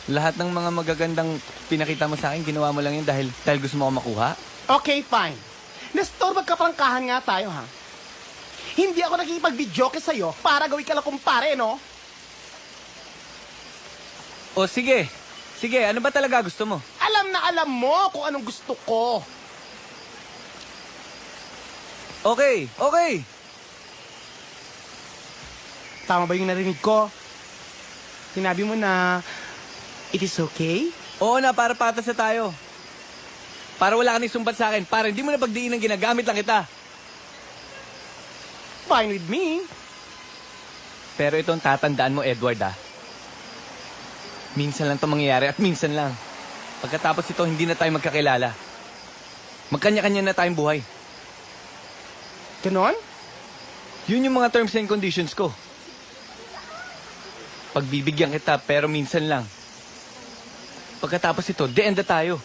Speaker 11: Lahat ng mga magagandang pinakita mo sa akin, ginawa mo lang yun dahil gusto mo ako makuha?
Speaker 8: Okay, fine. Nestor, magkaprangkahan nga tayo, ha? Hindi ako nakikipag-videoke sa'yo para gawin ka lang kumpare, no?
Speaker 11: O sige. Sige, ano ba talaga gusto mo?
Speaker 8: Alam na alam mo kung anong gusto ko.
Speaker 11: Okay.
Speaker 8: Tama ba yung narinig ko? Sinabi mo na, it is okay?
Speaker 11: Oo na, para patas na tayo. Para wala ka nang sumbat sa akin. Para hindi mo na pagdiin ng ginagamit lang kita.
Speaker 8: Fine with me.
Speaker 11: Pero itong tatandaan mo, Edward, minsan lang ito mangyayari at minsan lang. Pagkatapos ito, hindi na tayo magkakilala. Magkanya-kanya na tayong buhay.
Speaker 8: Ganon?
Speaker 11: Yun yung mga terms and conditions ko. Pagbibigyan kita, pero minsan lang. Pagkatapos ito, the end na tayo.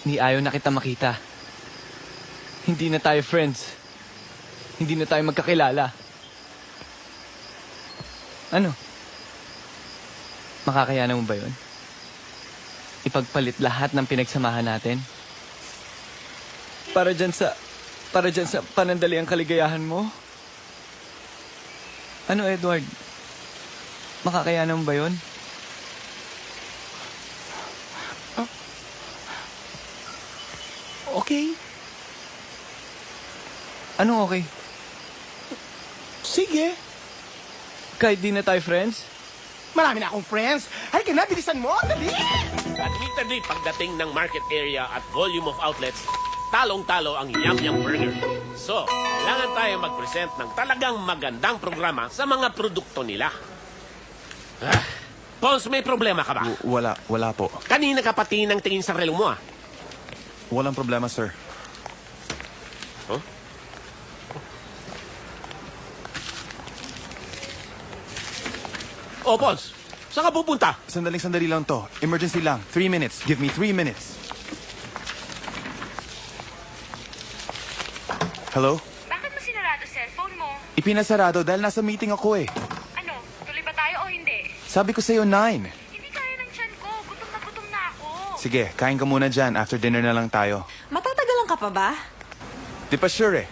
Speaker 11: Ni ayaw na kita makita. Hindi na tayo friends. Hindi na tayo magkakilala. Ano? Makakayanan mo ba yun? Ipagpalit lahat ng pinagsamahan natin? Para dyan sa panandaliang kaligayahan mo? Ano, Edward? Makakayanan mo ba yun?
Speaker 8: Okay.
Speaker 11: Anong okay?
Speaker 8: Sige.
Speaker 11: Kahit di na tayo friends?
Speaker 8: Marami na akong friends. Halika na, bilisan mo. Dali!
Speaker 18: Admittedly, pagdating ng market area at volume of outlets, talong-talo ang Yum Yum Burger. So, kailangan tayo mag-present ng talagang magandang programa sa mga produkto nila. Pons, may problema ka ba?
Speaker 10: Wala po.
Speaker 18: Kanina ka pati ng tingin sa relo mo, ah.
Speaker 10: Walang problema, sir.
Speaker 18: Huh? Oh, Pons, saan ka pupunta?
Speaker 10: Sandali lang to. Emergency lang. 3 minutes. Give me 3 minutes. Hello?
Speaker 4: Bakit mo sinarado cellphone
Speaker 10: Ipinasarado dahil nasa meeting ako eh.
Speaker 4: Ano? Tuloy ba tayo o hindi?
Speaker 10: Sabi ko sa'yo 9.
Speaker 4: Hindi kaya ng tiyan ko. Gutom na ako.
Speaker 10: Sige, kain ka muna dyan. After dinner na lang tayo.
Speaker 3: Matatagalan ka pa ba?
Speaker 10: Di pa sure eh.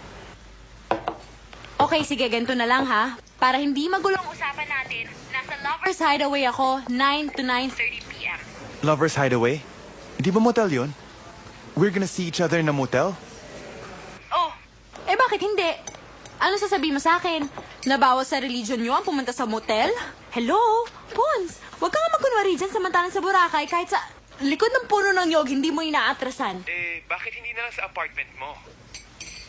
Speaker 3: Okay, sige, ganito na lang ha. Para hindi magulong usapan natin, nasa Lover's Hideaway ako, 9 to 9:30 p.m.
Speaker 10: Lover's Hideaway? Di ba motel yun? We're gonna see each other in a motel?
Speaker 3: Eh bakit hindi? Ano sasabihin mo sa akin? Nabawas sa religion nyo ang pumunta sa motel? Hello? Pons, huwag ka nga magkunwari dyan samantalang sa Boracay kahit sa likod ng puno ng yog hindi mo inaatrasan.
Speaker 10: Bakit hindi na lang sa apartment mo?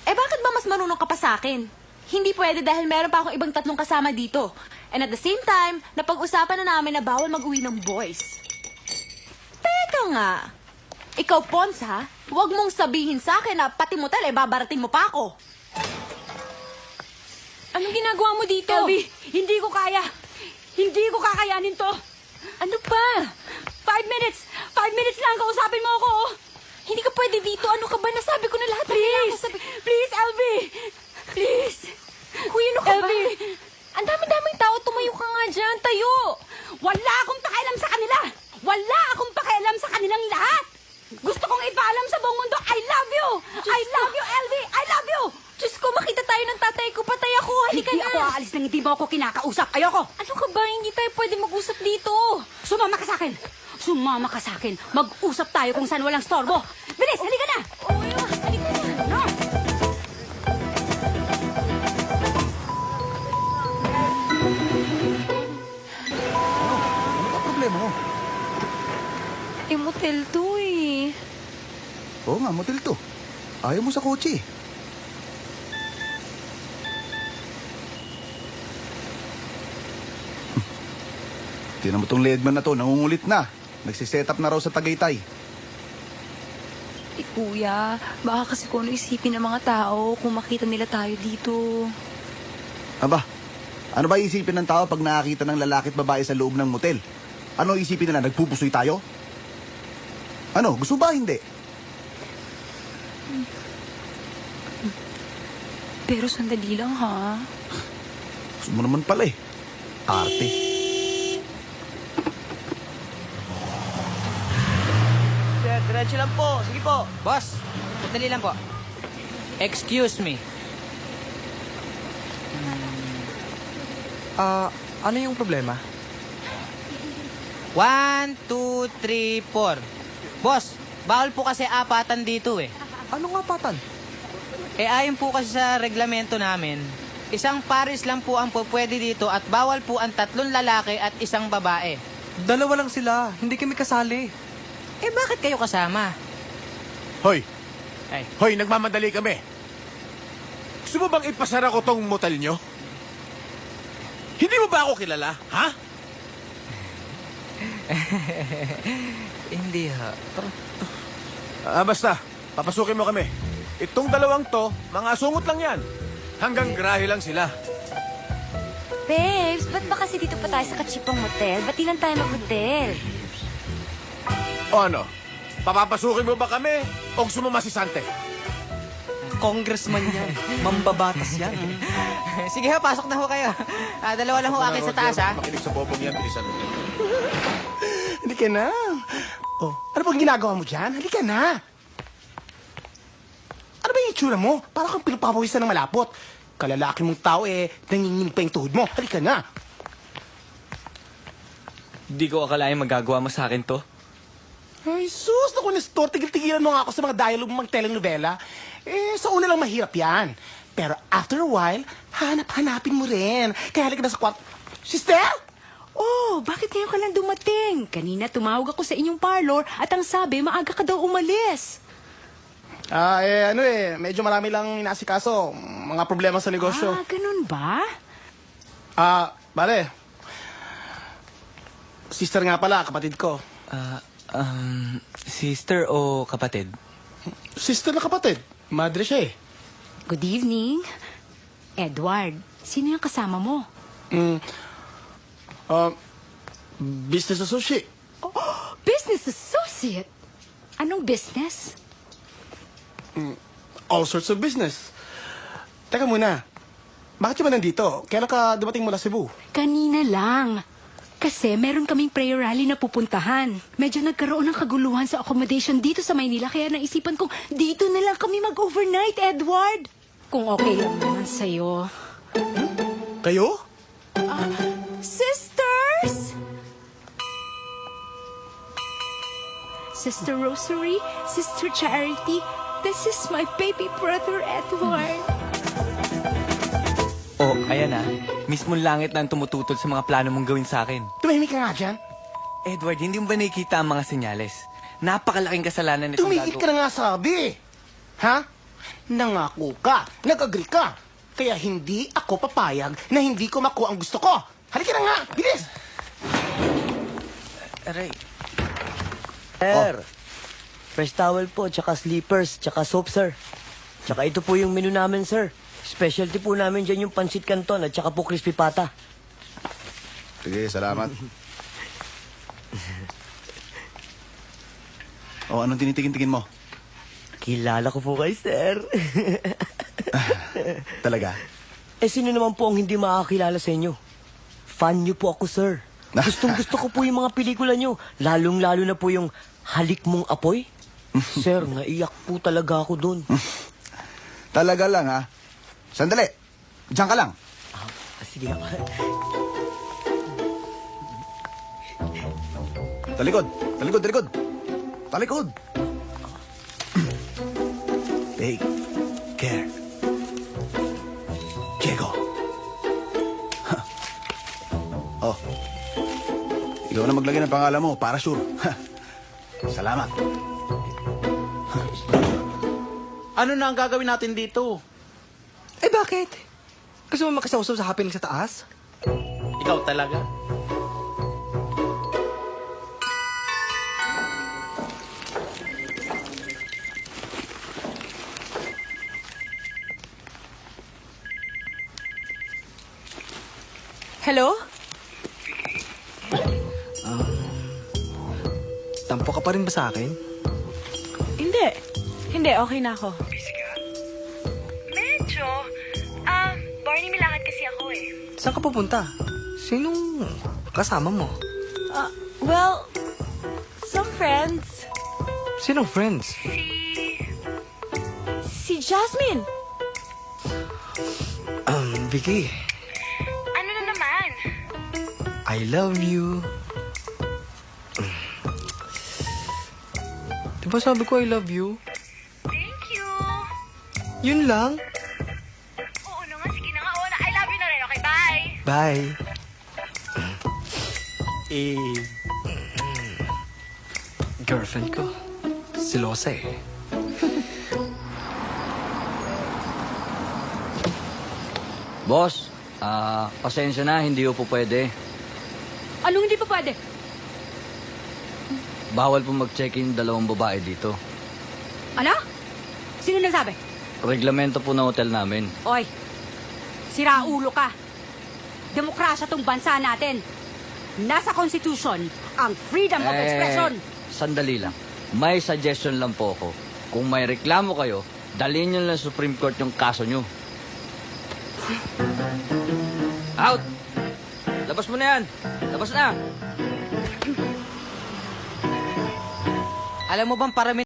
Speaker 3: Eh bakit ba mas marunong ka pa sa akin? Hindi pwede dahil meron pa akong ibang 3 kasama dito. And at the same time, napag-usapan na namin na bawal mag-uwi ng boys. Teka nga. Ikaw, Pons, ha? Huwag mong sabihin sa akin na pati motel eh babarating mo pa ako.
Speaker 2: Anong ginagawa mo dito?
Speaker 12: Elvie, hindi ko kaya. Hindi ko kakayanin to.
Speaker 2: Ano ba?
Speaker 12: 5 minutes. 5 minutes lang. Kausapin mo ako.
Speaker 2: Hindi ka pwede dito. Ano ka ba? Nasabi ko na lahat.
Speaker 12: Please. Please, Elvie. Please.
Speaker 2: Kuya, ano ka
Speaker 12: Elvie.
Speaker 2: ba? Ang dami-daming tao. Tumayo ka nga dyan. Tayo.
Speaker 12: Wala akong pakialam sa kanila. Wala akong pakialam sa kanilang lahat. Gusto kong ipaalam sa buong mundo, I love you. I love you, Elvie. I love you.
Speaker 2: Diyos ko, makita tayo ng tatay ko. Patay ako. Halika
Speaker 12: Hindi
Speaker 2: na.
Speaker 12: ako aalis nang hindi mo ako kinakausap. Ayoko.
Speaker 2: Ano ka ba? Hindi tayo pwede mag-usap dito.
Speaker 12: Sumama ka sa akin. Sumama ka sa akin. Mag-usap tayo kung saan walang storbo. Bilis, halika na.
Speaker 2: Halika na.
Speaker 12: No.
Speaker 9: Ano ba problema mo?
Speaker 2: Eh, motel to eh.
Speaker 9: Oo nga, motel to. Ayaw mo sa kotse. Tinan mo tong leadman na to, nangungulit na. Nagsiset up na raw sa Tagaytay.
Speaker 2: Eh, kuya, baka kasi kung ano isipin ng mga tao kung makita nila tayo dito.
Speaker 9: Aba, ano ba isipin ng tao pag nakakita ng lalaki at babae sa loob ng motel? Ano isipin nila, nagpupusoy tayo? Ano, gusto ba hindi?
Speaker 2: Pero sandali lang, ha?
Speaker 9: Gusto mo naman pala eh. Arte.
Speaker 14: Sir, diretso lang po. Sige po. Boss, sandali lang po. Excuse me.
Speaker 5: Ano yung problema?
Speaker 14: 1, 2, 3, 4. Boss, bawal po kasi apatan dito eh.
Speaker 5: Anong apatan?
Speaker 14: Eh ayon po kasi sa reglamento namin, isang pares lang po ang pwede dito at bawal po ang 3 lalaki at 1 babae.
Speaker 5: 2 lang sila. Hindi kami kasali.
Speaker 14: Eh bakit kayo kasama?
Speaker 6: Hoy!
Speaker 14: Ay.
Speaker 6: Hoy, nagmamadali kami. Gusto mo bang ipasara ko tong motel nyo? Hindi mo ba ako kilala, ha?
Speaker 14: Hindi ha.
Speaker 6: Basta, papasukin mo kami. Itong 2 to, mga sungot lang yan. Hanggang grahe lang sila.
Speaker 17: Babes, ba't ba kasi dito pa tayo sa kachipang motel? Ba't di lang tayo mag-hotel?
Speaker 6: O ano? Papapasukin mo ba kami? O gusto mo masisante?
Speaker 5: Congressman yan. Mambabatas yan.
Speaker 14: Sige ha, pasok na ho kayo. 2 lang ho akin sa taas ha.
Speaker 6: Makinig sa bobong yan, bilisan mo.
Speaker 8: Halika na. Oh, ano bang ginagawa mo dyan? Halika na. Ano ba yung itsura mo? Parang kang pinapapawisan ng malapot. Kalalaki mong tao eh, nanginginig pa yung tuhod mo. Halika na.
Speaker 11: Di ko akalain magagawa mo sa akin to.
Speaker 8: Ay, sus! Naku, Nestor, tigil-tigilan mo nga ako sa mga dialogue ng telenovela. Eh, sa una lang mahirap yan. Pero after a while, hanap-hanapin mo rin. Kaya halika na sa kwarto. Sister!
Speaker 12: Oh, bakit ngayon ka lang dumating? Kanina tumawag ako sa inyong parlor at ang sabi, maaga ka daw umalis.
Speaker 8: Medyo marami lang inasikaso. Mga problema sa negosyo.
Speaker 12: Ganun ba?
Speaker 8: Bale. Sister nga pala, kapatid ko.
Speaker 11: Sister o kapatid?
Speaker 8: Sister na kapatid. Madre siya eh.
Speaker 12: Good evening. Edward, sino yung kasama mo?
Speaker 8: Business associate.
Speaker 12: Oh, business associate? Anong business?
Speaker 8: All sorts of business. Teka muna. Bakit ka ba nandito? Kailan ka dumating mula Cebu?
Speaker 12: Kanina lang. Kasi meron kaming prayer rally na pupuntahan. Medyo nagkaroon ng kaguluhan sa accommodation dito sa Maynila, kaya naisipan kong dito na lang kami mag-overnight, Edward. Kung okay lang naman sa'yo.
Speaker 8: Kayo?
Speaker 12: Sisters! Sister Rosary, Sister Charity, this is my baby brother, Edward.
Speaker 11: Oh, ayan na. Mismong langit na ang tumututol sa mga plano mong gawin sa akin.
Speaker 8: Tumahimik ka nga dyan.
Speaker 11: Edward, hindi mo ba nakikita ang mga senyales? Napakalaking kasalanan nitong
Speaker 8: Tumigil ka na nga sabi. Ha? Nangako ka. Nag-agree ka. Kaya hindi ako papayag na hindi ko makuha ang gusto ko. Halika na nga. Bilis!
Speaker 11: Aray.
Speaker 15: Sir, fresh towel po, tsaka slippers, tsaka soap, sir. Tsaka ito po yung menu namin, sir. Specialty po namin dyan yung pansit canton at tsaka po crispy pata.
Speaker 9: Sige, salamat. Anong tinitingin-tingin mo?
Speaker 15: Kilala ko po kayo, sir.
Speaker 9: Talaga?
Speaker 15: Sino naman po ang hindi makakilala sa inyo? Fan niyo po ako, sir. Gustong-gusto ko po yung mga pelikula niyo. Lalong-lalo na po yung Halik Mong Apoy. Sir, naiyak po talaga ako dun.
Speaker 9: Talaga lang, ha? Sandali. Diyan ka lang.
Speaker 15: Sige ako.
Speaker 9: Talikod. Talikod, talikod. Talikod. Take care. Diego. Oh. Ikaw na maglagay ng pangalan mo, para sure. Salamat.
Speaker 20: Ano na ang gagawin natin dito?
Speaker 5: Eh bakit? Gusto mo makisawsaw sa happening sa taas?
Speaker 20: Ikaw talaga?
Speaker 3: Hello?
Speaker 5: Tampo ka pa rin ba sa akin?
Speaker 3: Hindi. Hindi, okay na ako.
Speaker 4: Medyo. Barney, may lakad kasi ako eh.
Speaker 5: Saan ka pupunta? Sinong kasama mo?
Speaker 3: Well, some friends.
Speaker 5: Sinong friends?
Speaker 3: Si Jasmine.
Speaker 5: Vicky,
Speaker 4: Ano na naman?
Speaker 5: I love you. Diba sabi ko I love you?
Speaker 4: Thank you.
Speaker 5: Yun lang.
Speaker 4: Oo na nga, sige na nga. Oo na, I love you na rin. Okay, bye.
Speaker 5: Bye. Girlfriend ko. Silosa eh.
Speaker 22: Boss, pasensya na, hindi po pwede.
Speaker 12: Anong hindi pa pwede?
Speaker 22: Bawal po mag-check-in dalawang babae dito.
Speaker 12: Ano? Sino nagsabi?
Speaker 22: Reglamento po ng hotel namin.
Speaker 12: Oy, siraulo ka. Demokrasya tong bansa natin. Nasa Constitution ang freedom of expression.
Speaker 22: Sandali lang. May suggestion lang po ako. Kung may reklamo kayo, dalhin nyo lang sa Supreme Court yung kaso nyo. Out! Labas mo na yan! Labas na!
Speaker 14: Alam mo bang parami...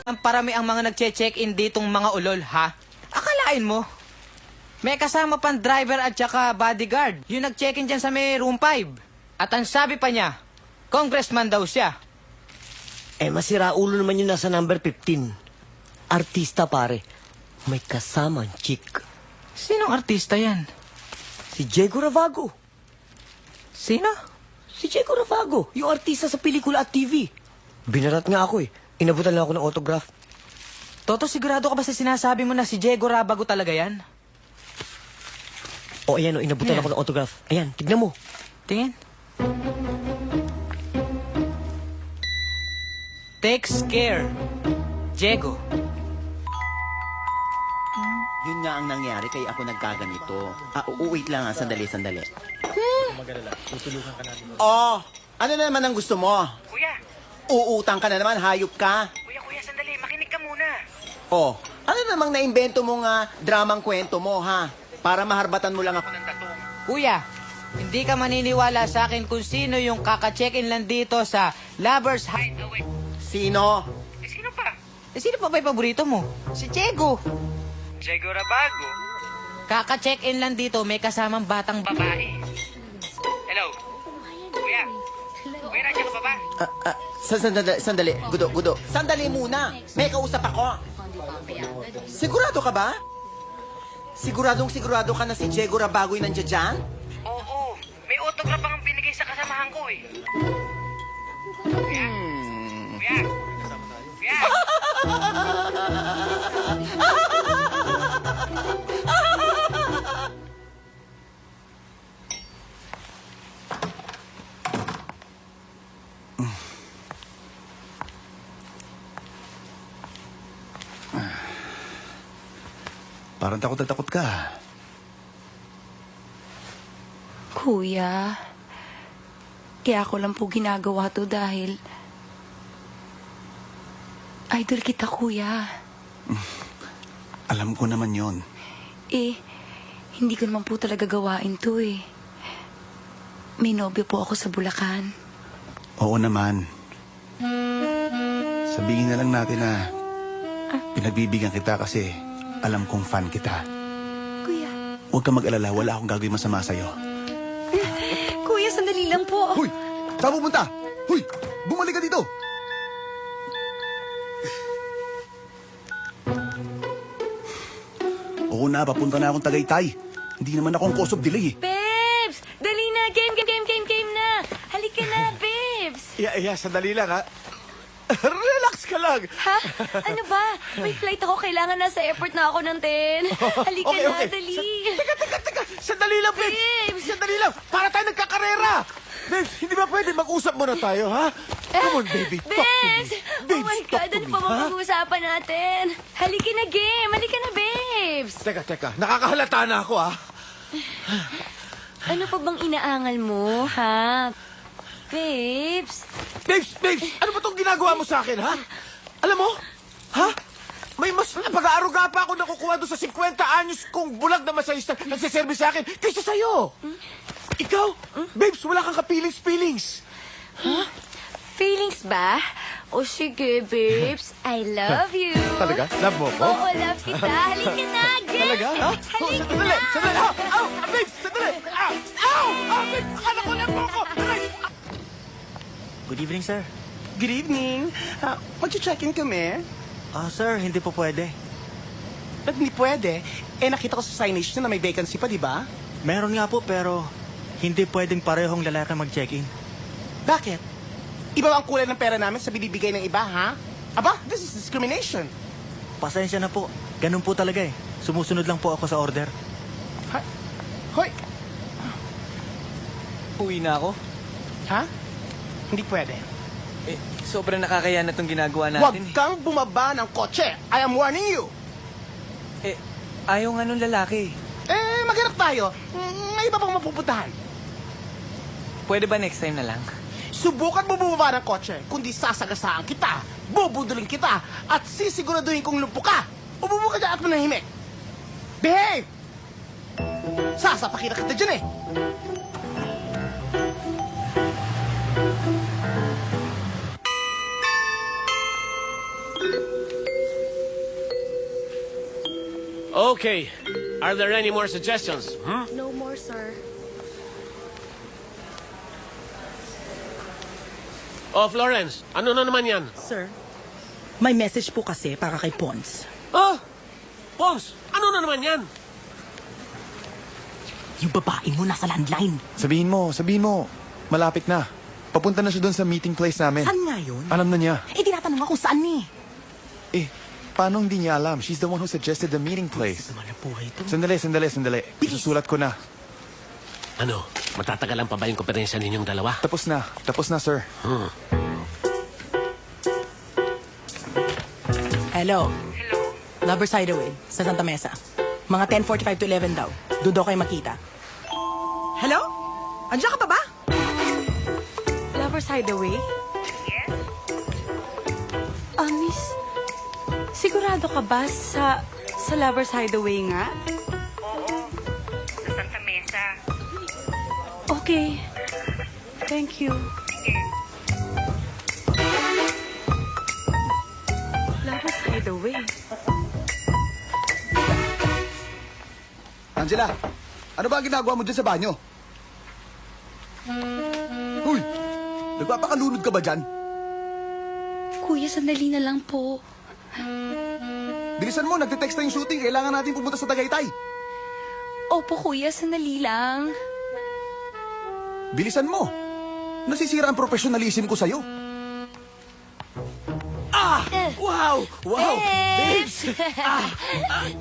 Speaker 14: Ang parami ang mga nagche-check-in ditong mga ulol, ha? Akalain mo? May kasama pang driver at saka bodyguard. Yung nag-check-in dyan sa may room 5. At ang sabi pa niya, congressman daw siya.
Speaker 15: Eh, masira ulo naman yung nasa number 15. Artista, pare. May kasamang chick.
Speaker 14: Sinong artista yan?
Speaker 15: Si Diego Ravago.
Speaker 14: Sino?
Speaker 15: Si Diego Ravago, yung artista sa pelikula at TV. Binarat nga ako eh. Inabutan lang ako ng autograph.
Speaker 14: Toto, sigurado ka ba sa sinasabi mo na si Diego Rabago talaga yan?
Speaker 15: O, ayan o, inabutan
Speaker 14: Ayan.
Speaker 15: ako ng autograph. Ayan, tignan mo.
Speaker 14: Tingin. Takes care. Diego.
Speaker 20: Yun nga ang nangyari kaya ako nagkaganito. Wait lang sandali. Oh, ano na naman ang gusto mo?
Speaker 10: Kuya!
Speaker 20: Uutang ka na naman, hayop ka.
Speaker 10: Kuya, sandali. Makinig ka muna.
Speaker 20: Oh, ano namang naimbento mong dramang kwento mo, ha? Para maharbatan mo lang ako ng tattoo.
Speaker 14: Kuya, hindi ka maniniwala sa akin kung sino yung kaka-check-in lang dito sa Lovers Hideaway.
Speaker 20: Sino?
Speaker 10: Sino pa?
Speaker 14: Sino pa ba yung paborito mo? Si Diego.
Speaker 10: Diego Rabago.
Speaker 14: Kaka-check-in lang dito, may kasamang batang
Speaker 10: Babae. Hello? Kuya? Kuya, nandiyan ka pa ba?
Speaker 20: Sandali. Gudo. Sandali muna. May kausap ako. Sigurado ka ba? Sigurado ka na si Diego Rabago'y nandiyan dyan?
Speaker 10: Oo. May autograph ang binigay sa kasamahan ko eh. Kuya? Kuya? Kuya?
Speaker 9: Parang takot na takot ka.
Speaker 17: Kuya, kaya ako lang po ginagawa to dahil idol kita, kuya.
Speaker 9: Alam ko naman yon.
Speaker 17: Hindi ko naman po talaga gawain to eh. May nobyo po ako sa Bulacan.
Speaker 9: Oo naman. Sabihin na lang natin na pinagbibigyan kita kasi alam kong fan kita.
Speaker 17: Kuya.
Speaker 9: Huwag kang mag-alala, wala akong gagawin masama sa'yo.
Speaker 17: Kuya, sandali lang po.
Speaker 9: Huy! Saan pupunta? Huy! Bumalik ka dito! Oo na, papunta na akong Tagaytay. Hindi naman akong cause of delay eh.
Speaker 17: Babes! Dali na! Game na! Halika na, babes!
Speaker 6: Sandali lang, ha? Relax ka lang.
Speaker 17: Ha? Ano ba? May flight ako. Kailangan nasa airport na ako ng 10. Halika
Speaker 6: Okay,
Speaker 17: na,
Speaker 6: okay.
Speaker 17: dali.
Speaker 6: Teka. Sandali lang, babes. Sandali lang. Para tayo nagkakarera. Babes, hindi ba pwede mag-usap muna tayo, ha? Come on, baby. Talk to me.
Speaker 17: Babes! Oh my God, ano pa ba
Speaker 6: ha?
Speaker 17: pag-uusapan natin? Halika na, game! Halika na, babes!
Speaker 6: Teka. Nakakahalata na ako, ha?
Speaker 17: Ano pa bang inaangal mo, ha? Babes?
Speaker 6: Babes! Ano ba itong ginagawa mo sa akin, ha? Alam mo? Ha? May mas pag-aaruga pa ako nakukuha doon sa 50 anyos kong bulag na masayista nagsiservice sa akin kaysa sa'yo. Ikaw, babes, wala kang ka-feelings.
Speaker 17: Huh? Feelings ba? O sige, babes. I love you.
Speaker 6: Talaga? Love mo ko?
Speaker 17: Oo, love kita. Halika na, game!
Speaker 6: Talaga? Ha?
Speaker 17: Halika
Speaker 6: Sandali!
Speaker 17: na!
Speaker 6: Ow! Babes! Sandali! Ow! Babes! Akala ko lang mo ko!
Speaker 1: Good evening, sir.
Speaker 20: Good evening. Mag-check-in kami.
Speaker 1: Sir, hindi po pwede.
Speaker 20: Ba't hindi pwede? Nakita ko sa signage na may vacancy pa, di ba?
Speaker 1: Meron nga po, pero hindi pwedeng parehong lalaki mag-check-in.
Speaker 20: Bakit? Iba ba ang kulay ng pera namin sa binibigay ng iba, ha? Aba, this is discrimination.
Speaker 1: Pasensya na po. Ganun po talaga eh. Sumusunod lang po ako sa order.
Speaker 20: Hoy!
Speaker 11: Uwi na ako.
Speaker 20: Ha? Hindi pwede.
Speaker 11: Sobrang nakakaya na itong ginagawa
Speaker 20: Huwag
Speaker 11: natin.
Speaker 20: kang bumaba ng kotse. I am warning you.
Speaker 11: Ayaw nga nung lalaki.
Speaker 20: Maghanap tayo. May iba pang mapupuntahan.
Speaker 11: Pwede ba next time na lang?
Speaker 20: Subukan mo bumaba ng kotse, kundi sasagasaan kita, bubudulin kita, at sisiguraduhin kong lumpo ka. Umupo ka dyan at manahimik. Behave! Sasapakin na kita dyan eh.
Speaker 18: Okay. Are there any more suggestions?
Speaker 21: No more, sir.
Speaker 18: Oh, Florence, ano na naman yan?
Speaker 7: Sir, may message po kasi para kay Pons.
Speaker 18: Oh! Pons, ano na naman yan?
Speaker 7: Yung babae mo nasa landline.
Speaker 10: Sabihin mo. Malapit na. Papunta na siya doon sa meeting place namin.
Speaker 7: Saan nga yun?
Speaker 10: Alam na niya.
Speaker 7: Eh, tinatanong ako saan ni.
Speaker 10: Paano hindi niya alam? She's the one who suggested the meeting place. Sandali. Isusulat ko na.
Speaker 18: Ano, matatagalan pa ba yung kompetensiya ninyong dalawa?
Speaker 10: Tapos na, sir.
Speaker 7: Hello. Lovers Hideaway, sa Santa Mesa. Mga 10:45 to 11 daw. Doon daw kayo makita. Hello? Andiyan ka pa ba?
Speaker 2: Lovers Hideaway? Miss, sigurado ka ba sa Lovers Hideaway nga?
Speaker 4: Oo. Sa Santa Mesa.
Speaker 2: Okay. Thank you. Lovers Hideaway.
Speaker 9: Angela, ano ba ang ginagawa mo dyan sa banyo? Uy! Nagpapakalunod ka ba dyan?
Speaker 2: Kuya, sandali na lang po.
Speaker 9: Bilisan mo, nagte-text na yung shooting. Kailangan natin pumunta sa Tagaytay.
Speaker 2: Opo, kuya, sandali lang.
Speaker 9: Bilisan mo. Nasisira ang professionalism ko sa'yo.
Speaker 6: Wow!
Speaker 17: Babes!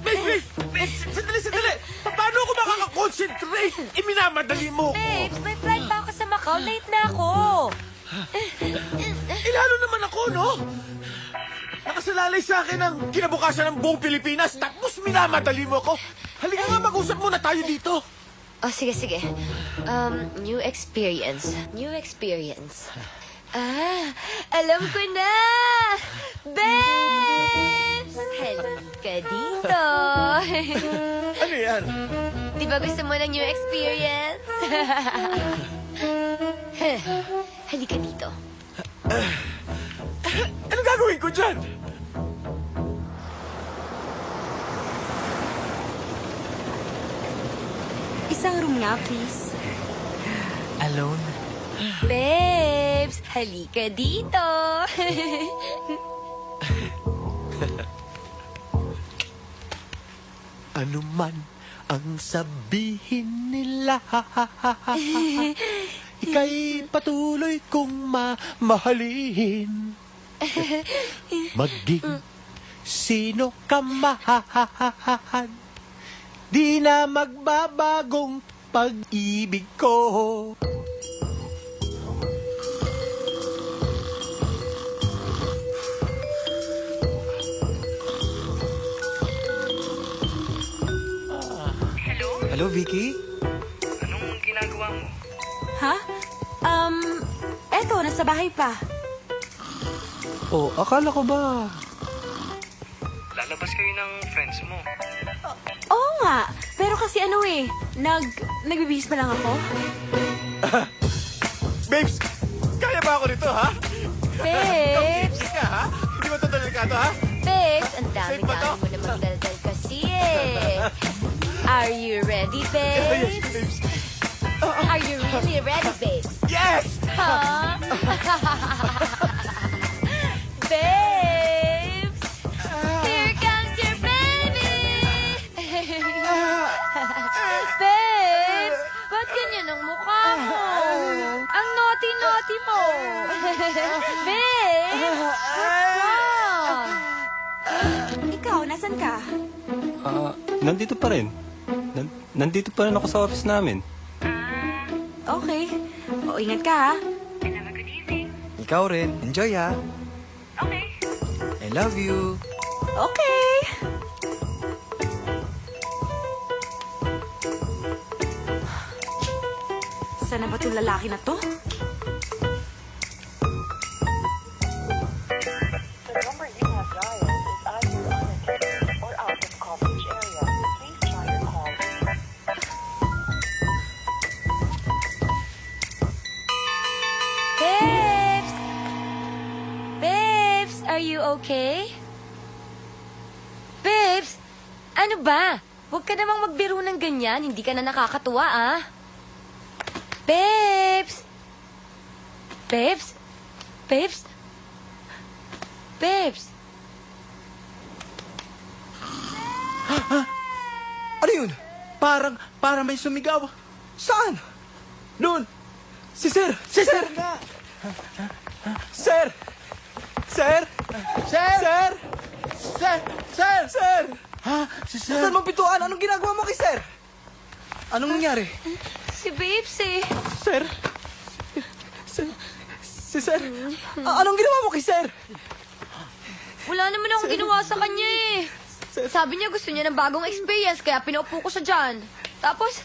Speaker 6: Babes! Sandali! Paano ako makakakonsentrate? Minamadali mo ko.
Speaker 17: Babes, may flight pa ako sa Macau. Late na ako.
Speaker 6: Lalo naman ako, no? Nakasalalay sa akin ang kinabukasan ng buong Pilipinas, tapos minamadali mo ako. Halika nga, mag-usap muna tayo dito.
Speaker 17: Oh, sige. New experience. Alam ko na! Babes! Halika dito!
Speaker 6: Ano yan?
Speaker 17: Di ba gusto mo ng new experience? Halika dito.
Speaker 6: Ano gagawin ko dyan?
Speaker 2: Isang room nga, please.
Speaker 11: Alone?
Speaker 17: Babes, halika dito.
Speaker 6: Ano man ang sabihin nila, ika'y patuloy kong mamahalin. Maging sino ka man, di na magbabagong pag-ibig ko.
Speaker 5: Hello, Vicky?
Speaker 4: Anong ginagawa mo?
Speaker 3: Ha? Eto, nasa bahay pa.
Speaker 5: Oh, akala ko ba?
Speaker 4: Lalabas kayo ng friends mo.
Speaker 3: Oo nga. Pero kasi nagbibihis pa lang ako.
Speaker 6: Babes, kaya ba ako nito, ha?
Speaker 17: Babes!
Speaker 6: Ka, ha? Hindi ba ito delikado, ha?
Speaker 17: Babes, ang dami-dami mo na magdaldal kasi eh. Are you ready, babes? Are you really ready, babes?
Speaker 6: Yes!
Speaker 17: Huh? Babes! Here comes your baby! Babes! Ba't ganyan ang mukha mo? Ang naughty-naughty mo! Babes! What's wrong?
Speaker 3: Ikaw, nasan ka?
Speaker 19: Nandito pa rin. Nandito pa rin ako sa office namin.
Speaker 3: Okay. O, ingat ka, ha?
Speaker 5: Ikaw rin. Enjoy, ha?
Speaker 4: Okay.
Speaker 5: I love you.
Speaker 3: Okay. Sana ba itong lalaki na to?
Speaker 17: Babes! Babes, are you okay? Babes, ano ba? Huwag ka namang magbiro ng ganyan. Hindi ka na nakakatuwa, ah. Babes! Babes?
Speaker 2: Babes? Babes?
Speaker 6: Ano yun? Parang may sumigaw. Saan? Doon. Si Sir! Si Sir! Sir! Sir! Sir! Sir! Sir! Sir! Sir! Ha? Si Sir? Saan mong pituan? Anong ginagawa mo kay Sir? Anong nangyari?
Speaker 2: Si Babes eh.
Speaker 6: Sir? Si Sir? Anong ginawa mo kay Sir?
Speaker 17: Wala naman akong ginawa sa kanya eh. Sabi niya gusto niya ng bagong experience, kaya pinaupo ko siya dyan. Tapos...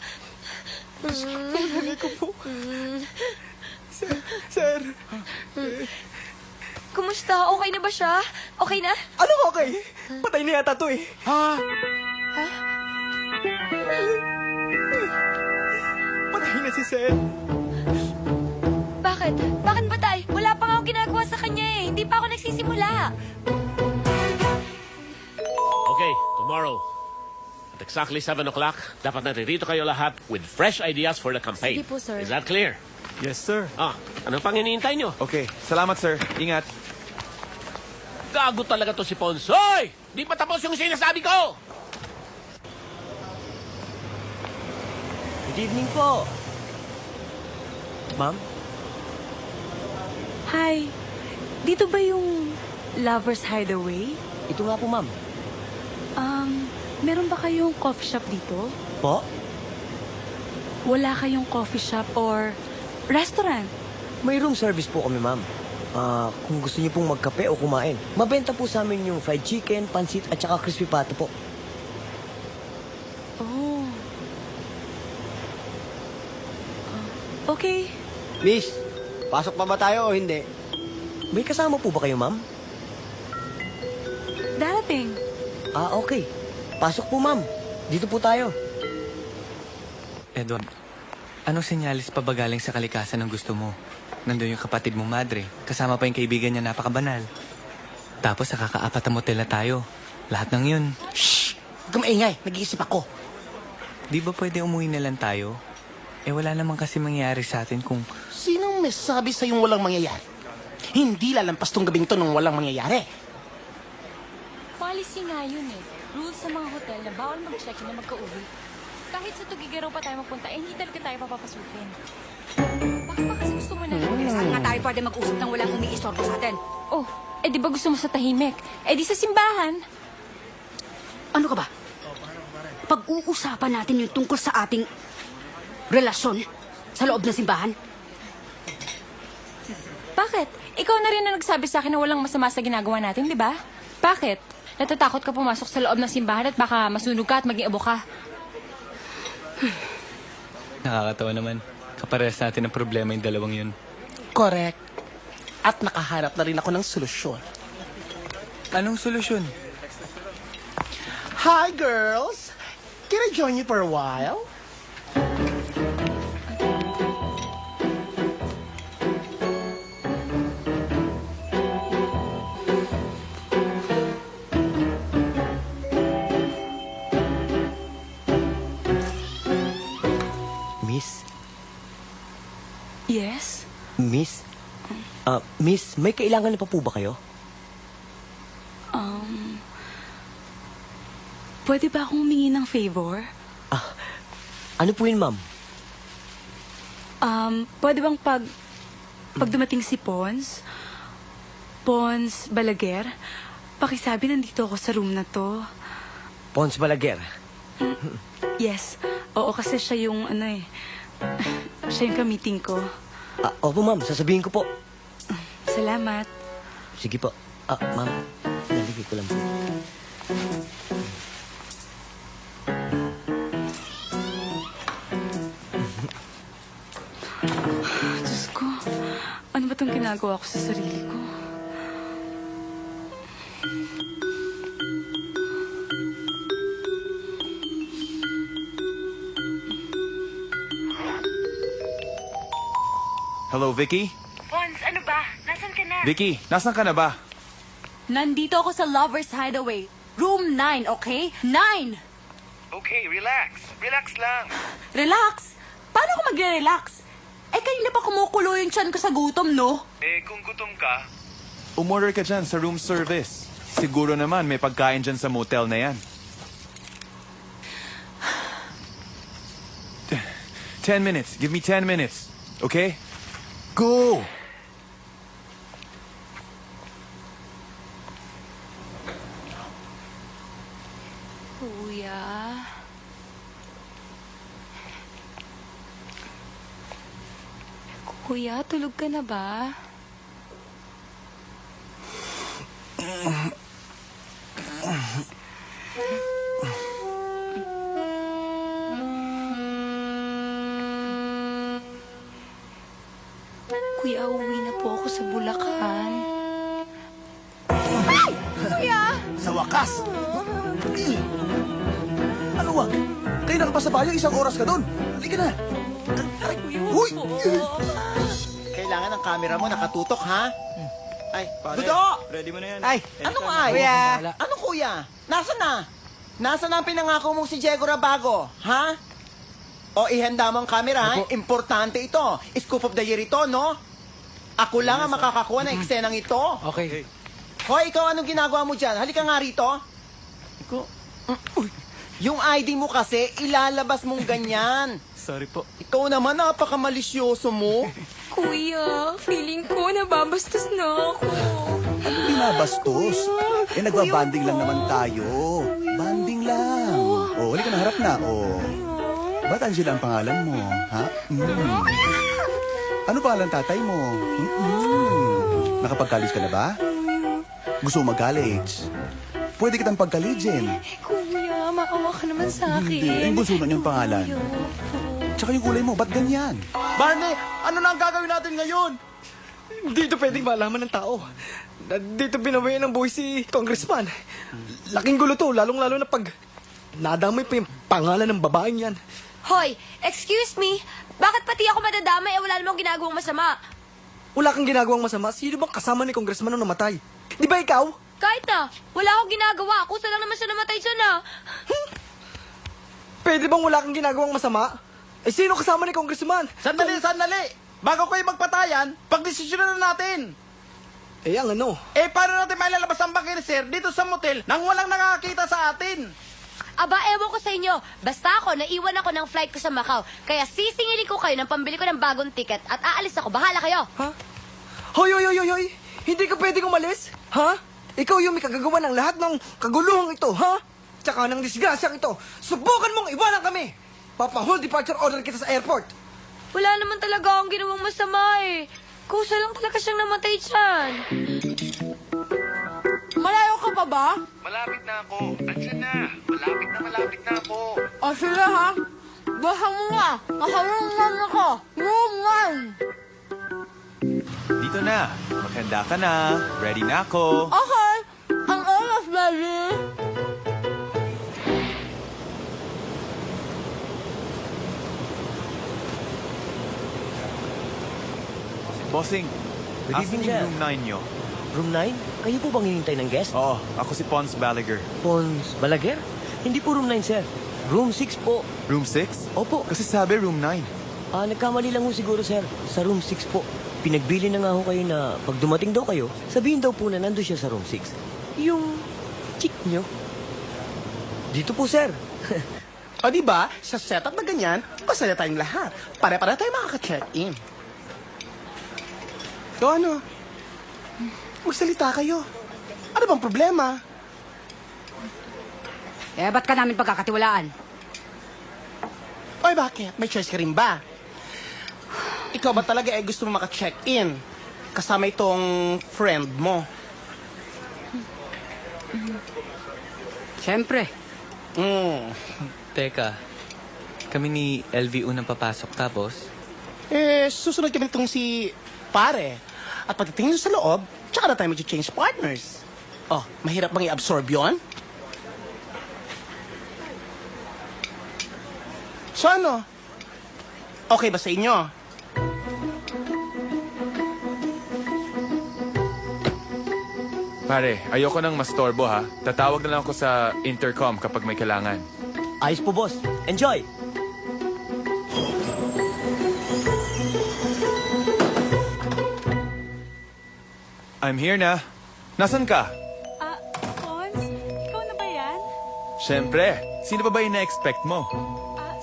Speaker 6: ko po. Sir?
Speaker 17: Kumusta? Okay na ba siya? Okay na?
Speaker 6: Anong okay? Patay na yata to eh. Ha? Patay na si Sir.
Speaker 17: Bakit? Bakit patay? Wala pa nga ako ginagawa sa kanya eh. Hindi pa ako nagsisimula.
Speaker 18: Okay, tomorrow. At exactly 7 o'clock, dapat naririto kayo lahat with fresh ideas for the campaign.
Speaker 17: Sige po, sir.
Speaker 18: Is that clear?
Speaker 6: Yes, sir.
Speaker 18: Anong pang iniintay nyo?
Speaker 10: Okay, salamat sir. Ingat.
Speaker 18: Gago talaga to si Ponce. Hoy! Di pa tapos yung sinasabi ko!
Speaker 15: Good evening po. Ma'am?
Speaker 2: Hi. Dito ba yung Lover's Hideaway?
Speaker 15: Ito nga po, ma'am.
Speaker 2: Meron ba kayong coffee shop dito?
Speaker 15: Po?
Speaker 2: Wala kayong coffee shop or restaurant?
Speaker 15: May room service po kami, ma'am. Kung gusto niyo pong magkape o kumain, mabenta po sa amin yung fried chicken, pansit at saka crispy pata po.
Speaker 2: Oh. Okay.
Speaker 15: Miss, pasok pa ba tayo o hindi? May kasama po ba kayo, ma'am?
Speaker 2: Darating.
Speaker 15: Okay. Pasok po, ma'am. Dito po tayo.
Speaker 11: Edward, anong senyalis pa ba galing sa kalikasan ng gusto mo? Nandun yung kapatid mong madre, kasama pa yung kaibigan niya napakabanal. Tapos sa kakaapat na motel na tayo. Lahat ng yun.
Speaker 8: Shh! Huwag maingay. Nag-iisip ako.
Speaker 11: Di ba pwede umuwi na lang tayo? Wala naman kasi mangyayari sa atin kung...
Speaker 8: Sinong may sabi sa'yong walang mangyayari? Hindi lalampas tong gabing to nung walang mangyayari.
Speaker 2: Policy nga yun eh. Rules sa mga hotel na bawal mag-check-in na magka-uwi. Kahit sa Tugigaraw pa tayo magpunta, hindi talaga tayo papapasukin. Bakit ba kasi gusto mo na yun?
Speaker 12: Saan nga tayo pwede mag-usap ng walang umiistorbo sa atin?
Speaker 2: Oh, di ba gusto mo sa tahimik? Di sa simbahan.
Speaker 12: Ano ka ba? Pag-uusapan natin yung tungkol sa ating relasyon sa loob ng simbahan?
Speaker 2: Bakit? Ikaw na rin na nagsabi sa akin na walang masama sa ginagawa natin, di ba? Bakit? Natatakot ka pumasok sa loob ng simbahan at baka masunog ka at maging abo ka.
Speaker 11: Nakakatawa naman. Kaparehas natin ang problema yung dalawang yun.
Speaker 8: Correct. At nakaharap na rin ako ng solusyon.
Speaker 11: Anong solusyon?
Speaker 8: Hi, girls! Can I join you for a while?
Speaker 15: Miss?
Speaker 2: Yes?
Speaker 15: Miss? Miss, may kailangan na pa po ba kayo?
Speaker 2: Pwede ba akong humingi ng favor?
Speaker 15: Ano po yun, ma'am?
Speaker 2: Pwede bang pag dumating si Pons Balaguer, pakisabi nandito ako sa room na to.
Speaker 15: Pons Balaguer?
Speaker 2: Yes. Oo, kasi siya yung siya yung ka-meeting ko.
Speaker 15: Opo, ma'am. Sasabihin ko po.
Speaker 2: Salamat.
Speaker 15: Sige po. Ma'am, naligay ko lang po.
Speaker 2: Diyos ko, ano ba itong ginagawa ko sa sarili ko?
Speaker 10: Hello, Vicky?
Speaker 4: Pons, ano ba? Nasaan ka na?
Speaker 10: Vicky, nasan ka na ba?
Speaker 3: Nandito ako sa Lover's Hideaway. Room 9, okay? 9!
Speaker 10: Okay, relax. Relax lang.
Speaker 3: Relax? Paano ako magre-relax? Kanina pa kumukulo yung tiyan ko sa gutom, no?
Speaker 10: Kung gutom ka, umorder ka dyan sa room service. Siguro naman may pagkain dyan sa motel na yan. 10 minutes. Give me 10 minutes. Okay?
Speaker 9: Go!
Speaker 2: Kuya? Kuya, tulog ka na ba? Kuya, uwi na po ako sa Bulacan.
Speaker 3: Ay! Kuya!
Speaker 9: Sa wakas! Ano wag? Kayo na pa sa bayo, isang oras ka doon. Halika na. Uy!
Speaker 20: Kailangan ng camera mo nakatutok, ha? Ay,
Speaker 19: Pare,
Speaker 20: Budo!
Speaker 19: ready mo na yan.
Speaker 20: Ay, anong ay?
Speaker 19: Kuya.
Speaker 20: Ano kuya? Nasaan na? Nasaan na ang pinangako mong si Diego Rabago? Ha? O ihanda mo ang camera, ha? Importante ito. Scoop of the year ito, no? Ako lang ang makakakuha ng eksenang ito.
Speaker 5: Okay.
Speaker 20: Hoy, ikaw anong ginagawa mo dyan? Halika nga rito. Yung ID mo kasi, ilalabas mong ganyan.
Speaker 19: Sorry po.
Speaker 20: Ikaw naman, napakamalisyoso mo.
Speaker 2: Kuya, feeling ko nababastos na ako.
Speaker 9: Ano binabastos? Nagbabanding lang naman tayo. Banding lang. Oh, halika na, harap na. Oh. Ba't Angela ang pangalan mo? Ha? Ano pangalan tatay mo? Nakapag-college ka na ba? Gusto mo mag-college? Pwede kitang pag-collegein.
Speaker 2: Kuya, maawa ka naman sa akin.
Speaker 9: Hindi, yung bunso na niyang pangalan. Tsaka yung kulay mo, ba't ganyan?
Speaker 20: Barney, ano na ang gagawin natin ngayon?
Speaker 5: Dito pwedeng malaman ng tao. Dito binabayan ng buhay si Congressman. Laking gulo to, lalong-lalo na pag nadamay pa yung pangalan ng babaeng yan.
Speaker 17: Hoy, excuse me, bakit pati ako madadamay wala namang ginagawang masama?
Speaker 5: Wala kang ginagawang masama. Sino bang kasama ni Congressman nung namatay? Di ba ikaw?
Speaker 17: Kahit na, wala akong ginagawa. Kusa lang naman siya namatay siya na.
Speaker 5: Pwede bang wala kang ginagawang masama? Eh, sino kasama ni Congressman?
Speaker 20: Sandali! Bago kayo magpatayan, pagdesisyonan na natin.
Speaker 5: Eh, ang ano?
Speaker 20: Eh, paano natin mailalabas ang bangkir, sir, dito sa motel nang walang nakakita sa atin?
Speaker 17: Aba, ewan ko sa inyo. Basta ako, naiwan ako ng flight ko sa Macau. Kaya sisingilin ko kayo ng pambili ko ng bagong ticket at aalis ako. Bahala kayo.
Speaker 5: Ha? Hoy! Hindi ka pwedeng umalis? Ha? Ikaw yung may kagagawa ng lahat ng kaguluhang ito, ha? Tsaka ng disgrasyang ito. Subukan mong iwanan kami! Papa-hold departure order kita sa airport.
Speaker 17: Wala naman talaga akong ginawang masama eh. Kusa lang talaga siyang namatay dyan.
Speaker 3: Malayo ka pa ba?
Speaker 10: Malapit na ako. Andiyan na. Malapit na ako.
Speaker 3: O sige ha. Baka mo nga. Nakaroon naman ako. Room 1.
Speaker 10: Dito na. Maghanda ka na. Ready na ako.
Speaker 3: Okay. Ang oras, baby.
Speaker 10: Bossing,
Speaker 15: Good
Speaker 10: asan
Speaker 15: evening,
Speaker 10: yung
Speaker 15: sir.
Speaker 10: room 9 nyo?
Speaker 15: Room 9? Kayo po bang hinintay ng guest?
Speaker 10: Oo, ako si Pons Balaguer.
Speaker 15: Pons Balaguer? Hindi po room 9, sir. Room 6 po.
Speaker 10: Room 6?
Speaker 15: Opo.
Speaker 10: Kasi sabi room 9.
Speaker 15: Nagkamali lang ho siguro, sir. Sa room 6 po. Pinagbili na nga ho kayo na pag dumating daw kayo, sabihin daw po na nandun siya sa room 6. Yung chick nyo. Dito po, sir.
Speaker 20: O diba, sa setup na ganyan, masaya tayong lahat. Pare-pare tayo makaka-check-in. So ano? Magsalita kayo. Ano bang problema?
Speaker 12: Eh, ba't ka namin pagkakatiwalaan?
Speaker 20: Oy, bakit? May choice ka rin ba? Ikaw ba talaga gusto mo maka-check-in? Kasama itong friend mo.
Speaker 12: Siyempre.
Speaker 11: Teka, kami ni LV unang papasok tapos?
Speaker 20: Susunod kami itong si pare. At pagdating sa loob, tsaka na tayo mag-change partners. Oh, mahirap bang i-absorb yun? So ano? Okay ba sa inyo?
Speaker 10: Pare, ayoko nang mastorbo ha. Tatawag na lang ako sa intercom kapag may kailangan.
Speaker 15: Ayos po, boss. Enjoy!
Speaker 13: I'm here na. Nasaan ka?
Speaker 16: Pons, ikaw na ba yan?
Speaker 13: Siyempre. Sino pa ba yung na-expect mo?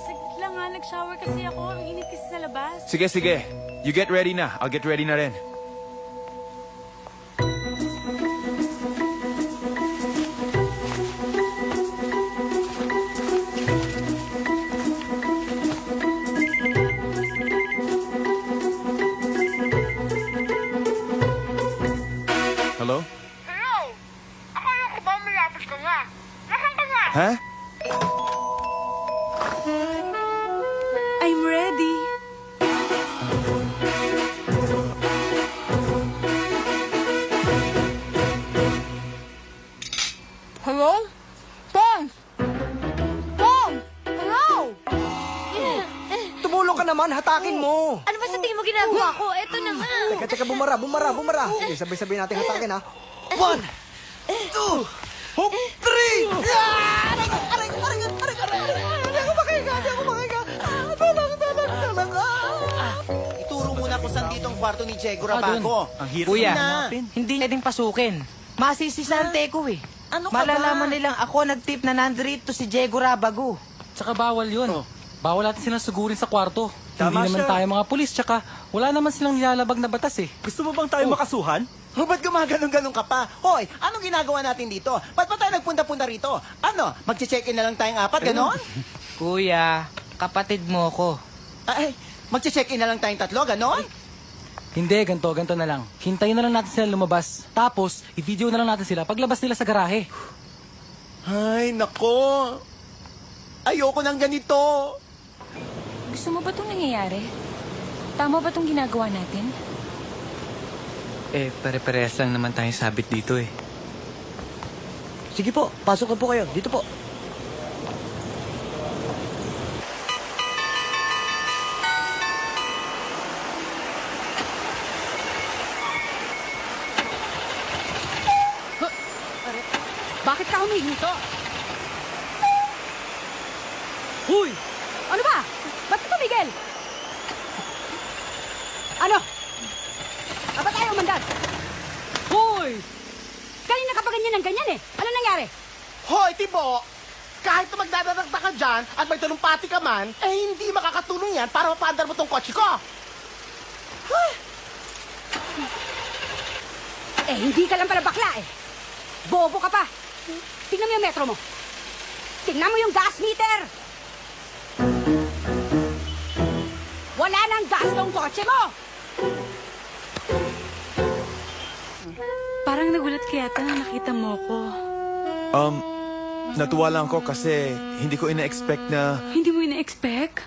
Speaker 16: Saglit lang nga, nag-shower kasi ako. Ang init kasi sa labas.
Speaker 13: Sige. You get ready na. I'll get ready na rin. Hello?
Speaker 23: Hello? Akala ko ba malapit ka nga? Nasaan ka nga?
Speaker 13: Ha?
Speaker 16: I'm ready.
Speaker 3: Hello? Pons! Pons! Hello?
Speaker 5: Tumulong ka naman, hatakin mo.
Speaker 17: Ano ba sa tingin mo ginagawa ko? Eto na nga.
Speaker 5: Teka, bumara. Okay, sabay-sabay natin hatakin, ha? 1, 2, 3!
Speaker 20: Ituro muna kung saan dito ang kwarto ni Diego Rabago.
Speaker 14: Kuya, hindi pwedeng pasukin. Masisisante ko eh.
Speaker 20: Ano ka
Speaker 14: Malalaman
Speaker 20: ba?
Speaker 14: nilang ako nag-tip na nandito si Diego Rabago.
Speaker 24: Tsaka bawal yun. Bawal natin silang sugurin sa kwarto.
Speaker 1: Tama
Speaker 24: Hindi naman
Speaker 1: siya.
Speaker 24: tayo mga pulis, tsaka wala naman silang nilalabag na batas eh.
Speaker 1: Gusto mo bang tayo makasuhan?
Speaker 20: Ba't gumaganon-ganon ka pa? Hoy, anong ginagawa natin dito? Ba't pa tayo nagpunta-punta rito? Ano, magche-check-in na lang tayong apat, ganon?
Speaker 14: Kuya, kapatid mo ko.
Speaker 20: Ay, magche-check-in na lang tayong tatlo, ganon?
Speaker 24: Hindi, ganto na lang. Hintayin na lang natin sila lumabas. Tapos, i-video na lang natin sila paglabas nila sa garahe.
Speaker 20: Ay, nako. Ayoko ng ganito.
Speaker 2: Gusto mo ba itong nangyayari? Tama ba itong ginagawa natin?
Speaker 11: Eh, pare-parehas lang naman tayong sabit dito eh.
Speaker 15: Sige po, pasok na po kayo. Dito po.
Speaker 12: Bakit ka humihinto? Huy! Ano ba? Ba't ka tumigil? Ano? Ba't tayo umandad? Huy! Kanina ka pa ganyan ng ganyan eh. Ano nangyari?
Speaker 8: Hoy, Tibo! Kahit na magdadadagda ka dyan at may talumpati ka man, eh hindi makakatulong yan para mapaandar mo tong kotse ko.
Speaker 12: Eh, hindi ka lang pala bakla eh. Bobo ka pa. Tingnan mo yung metro mo. Tingnan mo yung gas meter. Wala nang gas tong kotse mo.
Speaker 16: Parang nagulat ka yata na nakita mo ko.
Speaker 13: Natuwa lang ako kasi hindi ko ina-expect na...
Speaker 16: Hindi mo ina-expect?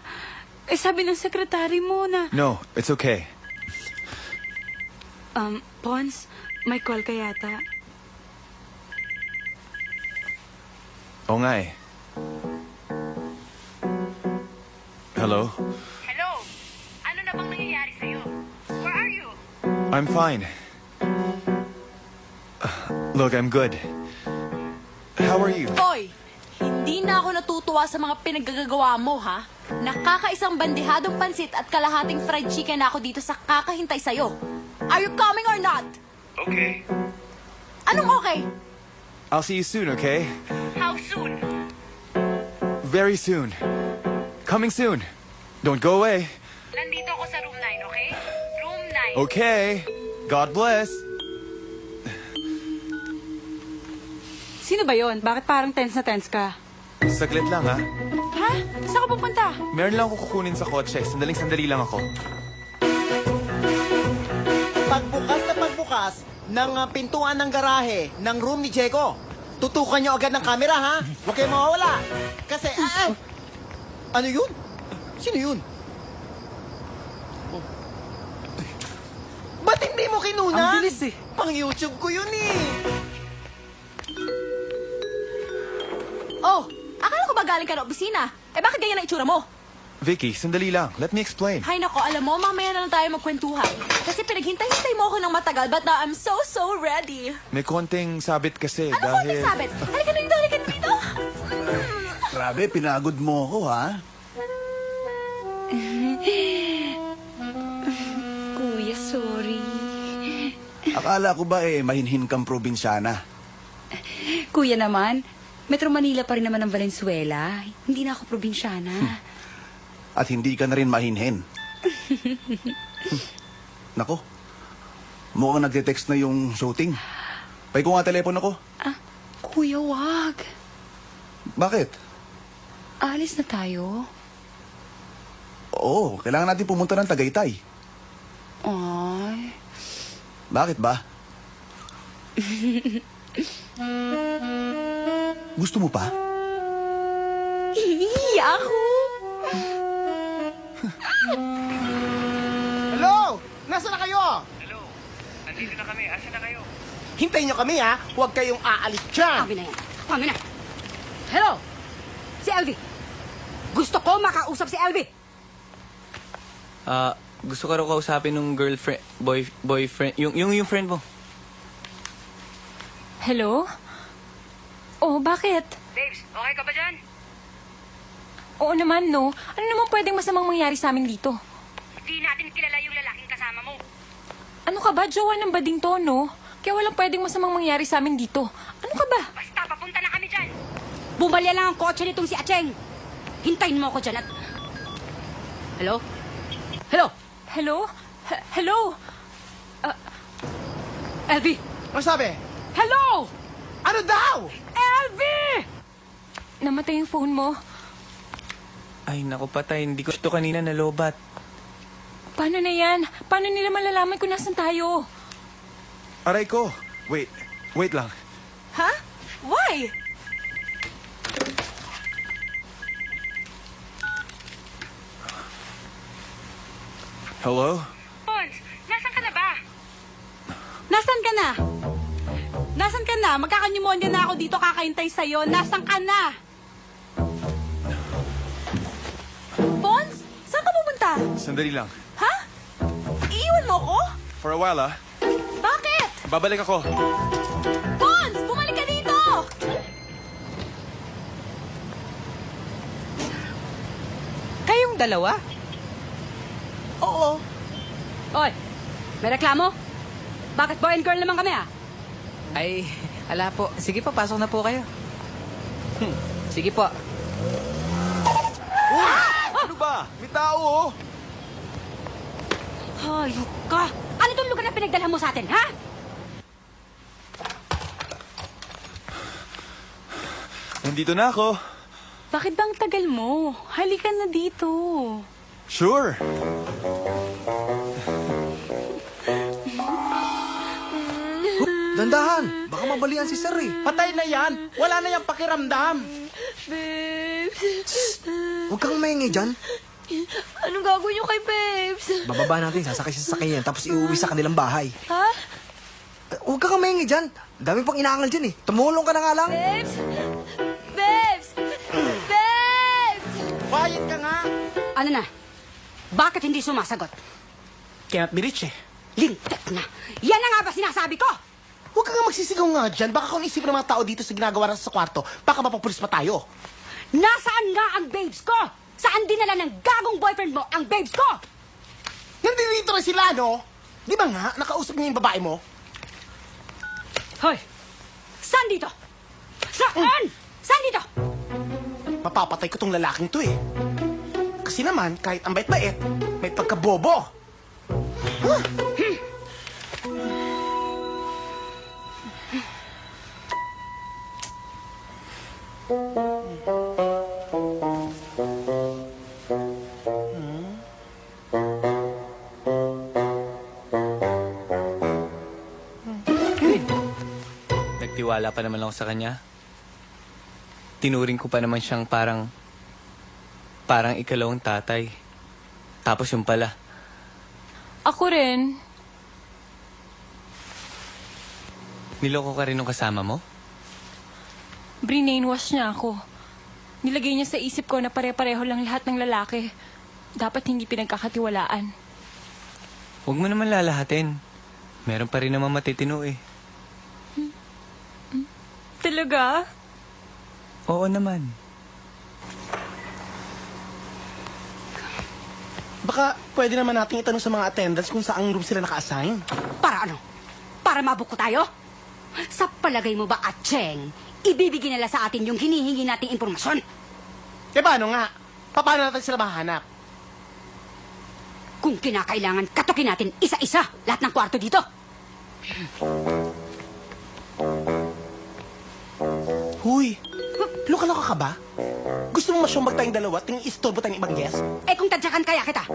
Speaker 16: Eh, sabi ng sekretary mo na...
Speaker 13: No, it's okay.
Speaker 16: Pons, may call ka yata.
Speaker 13: Oo nga eh. Hello?
Speaker 4: Hello? Ano na bang nangyayari sa'yo? Where are you?
Speaker 13: I'm fine. Look, I'm good. How are you?
Speaker 3: Hoy, hindi na ako natutuwa sa mga pinaggagawa mo, ha? Nakakaisang bandehadong pansit at kalahating fried chicken na ako dito sa kakahintay sa'yo. Are you coming or not?
Speaker 10: Okay.
Speaker 3: Anong okay?
Speaker 13: I'll see you soon, okay?
Speaker 4: How soon?
Speaker 13: Very soon. Coming soon. Don't go away.
Speaker 4: Nandito ako sa room 9, okay? Room 9.
Speaker 13: Okay. God bless.
Speaker 16: Sino ba yon? Bakit parang tense na tense ka?
Speaker 13: Saglit lang, ha?
Speaker 16: Ha? Saan ka pupunta?
Speaker 13: Meron lang ako kukunin sa kotse. Sandali lang ako.
Speaker 20: Pagbukas ng pintuan ng garahe ng room ni Diego, tutukan niyo agad ng camera, ha? Huwag kayong mawawala. Kasi, ano yun? Sino yun? Ba't hindi mo kinunan?
Speaker 24: Ang bilis eh.
Speaker 20: Pang YouTube ko yun eh.
Speaker 3: Oh, akala ko ba galing ka na opisina? Eh bakit ganyan ang itsura mo?
Speaker 13: Vicky, sandali lang. Let me explain.
Speaker 3: Hay nako, alam mo, mamaya na lang tayo magkwentuhan. Kasi pinaghintay-hintay mo ako ng matagal, but now I'm so ready.
Speaker 13: May konting sabit kasi
Speaker 3: Ano
Speaker 13: dahil...
Speaker 3: konting sabit? Halika na dito, halika na dito.
Speaker 9: Grabe, pinagod mo ako, ha?
Speaker 2: Kuya, sorry.
Speaker 9: Akala ko ba mahinhin kang probinsyana?
Speaker 12: Kuya naman, Metro Manila pa rin naman ang Valenzuela. Hindi na ako probinsyana.
Speaker 9: At hindi ka na rin mahinhin. Nako, mukhang nagte-text na yung shooting. Pay ko nga telepono ko.
Speaker 12: Kuya, wag.
Speaker 9: Bakit?
Speaker 12: Alis na tayo.
Speaker 9: Oo, kailangan natin pumunta ng Tagaytay.
Speaker 12: Ay.
Speaker 9: Bakit ba? Gusto mo pa?
Speaker 12: Ako.
Speaker 8: Hello! Nasaan na kayo?
Speaker 10: Hello, nandito na kami. Asa na kayo?
Speaker 8: Hintayin nyo kami, ha? Huwag kayong aalis dyan.
Speaker 12: Kami na yan. Kami na. Hello! Si Elvie. Gusto ko makausap si Elvie.
Speaker 11: Gusto ko raw kausapin ng girlfriend, boyfriend, yung friend mo.
Speaker 2: Hello? Oh, bakit?
Speaker 4: Babes, okay ka ba dyan?
Speaker 2: Oo naman, no. Ano naman pwedeng masamang mangyari sa amin dito?
Speaker 4: Hindi natin kilala yung lalaking kasama mo.
Speaker 2: Ano ka ba? Jowa ng bading to, no? Kaya walang pwedeng masamang mangyari sa amin dito. Ano ka ba?
Speaker 4: Basta, papunta na kami dyan.
Speaker 12: Bumalya lang ang kotse nitong si Acheng. Hintayin mo ako dyan at... Hello? Hello?
Speaker 2: Hello? Hello?
Speaker 12: Elvie!
Speaker 8: Ano sabi?
Speaker 12: Hello!
Speaker 8: Ano daw?
Speaker 12: Elvie!
Speaker 2: Namatay yung phone mo.
Speaker 11: Ay, naku patay. Hindi ko ito kanina nalobat.
Speaker 2: Paano na yan? Paano nila malalaman kung nasan tayo?
Speaker 13: Aray ko. Wait lang.
Speaker 3: Ha? Why?
Speaker 13: Hello?
Speaker 4: Pons, nasan ka na ba?
Speaker 16: Nasaan ka na? Nasaan ka na? Magkakanyumonya na ako dito kakahintay sa'yo. Nasaan ka na?
Speaker 3: Pons, saan ka pupunta?
Speaker 13: Sandali lang.
Speaker 3: Ha? Iiwan mo ko?
Speaker 13: For a while,
Speaker 3: Bakit?
Speaker 13: Babalik ako.
Speaker 3: Pons, bumalik ka dito!
Speaker 14: Kayong dalawa?
Speaker 3: Oo.
Speaker 12: Oy, may reklamo? Bakit boy and girl naman kami
Speaker 14: Ay, ala po. Sige po, pasok na po kayo. Sige po.
Speaker 13: Ano ba? May tao, oh!
Speaker 12: Hayop ka! Ano itong lugar na pinagdala mo sa atin, ha?
Speaker 13: Nandito na ako.
Speaker 16: Bakit bang tagal mo? Halika na dito.
Speaker 13: Sure.
Speaker 5: Dandahan! Baka mabalian si Sir
Speaker 8: Patay na yan. Wala na yung pakiramdam.
Speaker 5: Huwag kang maingay dyan.
Speaker 3: Anong gagawin niyo kay Babes?
Speaker 5: Bababa natin, sasakay siya sa sakyan, tapos iuwi sa kanilang bahay.
Speaker 3: Ha?
Speaker 5: Huwag kang maingay dyan. Dami pang inaangal dyan eh. Tumulong ka na nga lang.
Speaker 3: Babes! Babes! Babes!
Speaker 8: Quiet ka nga.
Speaker 12: Ano na? Bakit hindi sumasagot?
Speaker 8: Cannot be reached, eh.
Speaker 12: Lintik na! Yan na nga ba sinasabi ko?
Speaker 8: Huwag ka nga magsisigaw nga dyan. Baka kung isipin ng mga tao dito sa ginagawa natin sa kwarto, baka mapapulis pa tayo.
Speaker 12: Nasaan nga ang babes ko? Saan dinala ng gagong boyfriend mo ang babes ko?
Speaker 8: Nandito na sila, no? Di ba nga, nakausap niya yung babae mo?
Speaker 12: Hoy! Saan dito? Saan? Saan dito?
Speaker 8: Mapapatay ko tong lalaking to, eh. Kasi naman, kahit ang bait-bait, may pagkabobo. Huh?
Speaker 11: Nagtiwala pa naman ako sa kanya. Tinuring ko pa naman siyang parang ikalawang tatay. Tapos yung pala.
Speaker 2: Ako rin.
Speaker 11: Niloko ka rin nung kasama mo?
Speaker 2: Brainwash niya ako. Nilagay niya sa isip ko na pare-pareho lang lahat ng lalaki. Dapat hindi pinagkakatiwalaan.
Speaker 11: Huwag mo naman lalahatin. Meron pa rin naman matitino eh.
Speaker 2: Talaga?
Speaker 11: Oo naman.
Speaker 8: Baka pwede naman natin itanong sa mga attendants kung saang room sila naka-assign.
Speaker 12: Para ano? Para mabuko tayo? Sa palagay mo ba, Atcheng, ibibigay nila sa atin yung hinihingi nating impormasyon?
Speaker 8: Eh paano nga? Paano natin sila mahanap?
Speaker 12: Kung kinakailangan, katukin natin isa-isa lahat ng kwarto dito.
Speaker 8: Huy, luka-luka ka ba? Gusto mo masyumbag tayong dalawa at tingin istorbo tayong ibang guest?
Speaker 12: Eh kung tadyakan kaya kita,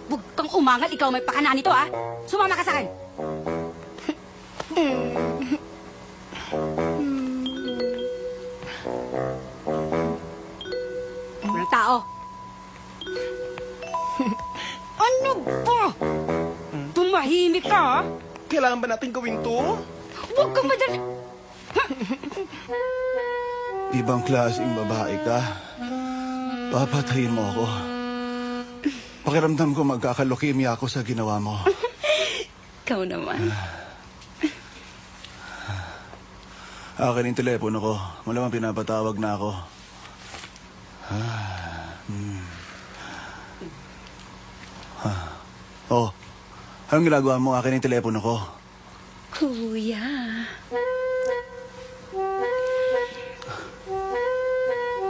Speaker 12: huwag kang umangal, ikaw may pakana nito ha. Sumama ka sa akin. Walang tao. Ano ba? Tumahimik ka ha?
Speaker 8: Kailangan ba natin gawin to?
Speaker 12: Huwag kang madali.
Speaker 9: Ibang klaseng babae ka. Papatayin mo ako. Pakiramdam ko magkakalukimya ako sa ginawa mo.
Speaker 12: Ikaw naman.
Speaker 9: Akin yung telepono ko. Malamang pinapatawag na ako. Oh, anong ginagawa mo? Akin yung telepono ko.
Speaker 12: Kuya.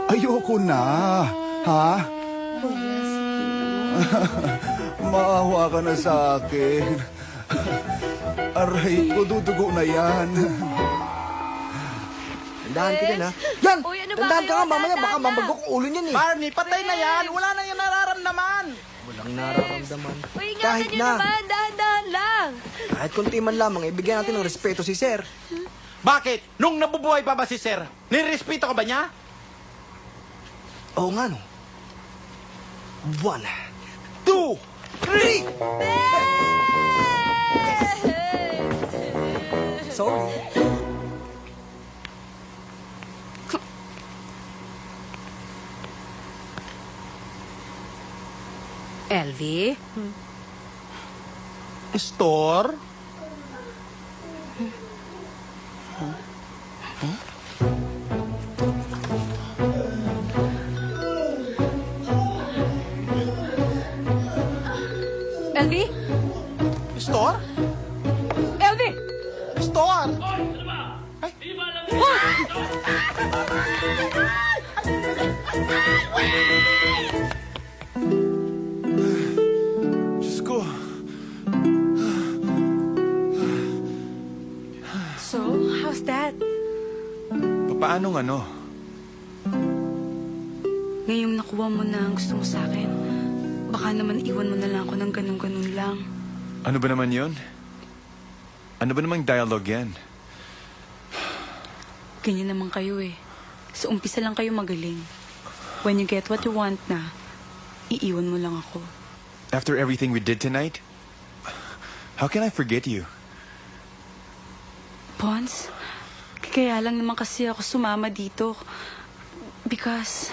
Speaker 9: Ayoko na. Ha?
Speaker 12: Kuya,
Speaker 9: Maawa ka na sa akin. Aray ko, dudugo na yan.
Speaker 5: Tandaan ka din, ha? Yan!
Speaker 17: Uy, ano ba
Speaker 5: Tandaan ka
Speaker 17: kayo?
Speaker 5: nga, mamaya baka
Speaker 17: Tandaan na.
Speaker 5: mambagok ang ulo niyan, eh.
Speaker 14: Barney, patay na yan! Wala na yung nararamdaman!
Speaker 5: Walang nararamdaman.
Speaker 17: Uy,
Speaker 5: Kahit
Speaker 17: ingatan nyo
Speaker 5: na.
Speaker 17: naman, dahan-dahan lang.
Speaker 5: Kahit konti man lamang, ibigyan natin ng respeto si Sir.
Speaker 14: Bakit? Nung nabubuhay pa ba si Sir? Nirespeto ka ba niya?
Speaker 5: Oo nga, no. 1, 2, 3! Sorry.
Speaker 12: Elvie?
Speaker 8: Store?
Speaker 12: Elvie?
Speaker 8: Store?
Speaker 12: Elvie!
Speaker 8: Store?
Speaker 9: Diyos ko.
Speaker 2: So, how's that?
Speaker 13: Paanong ano?
Speaker 2: Ngayong nakuha mo na ang gusto mo sa akin, baka naman iwan mo na lang ako ng ganun-ganun lang.
Speaker 13: Ano ba naman yun? Ano ba namang dialogue yan?
Speaker 2: Ganyan naman kayo eh. Sa umpisa lang kayo magaling. When you get what you want na, iiwan mo lang ako.
Speaker 13: After everything we did tonight? How can I forget you?
Speaker 2: Pons, kaya lang naman kasi ako sumama dito. Because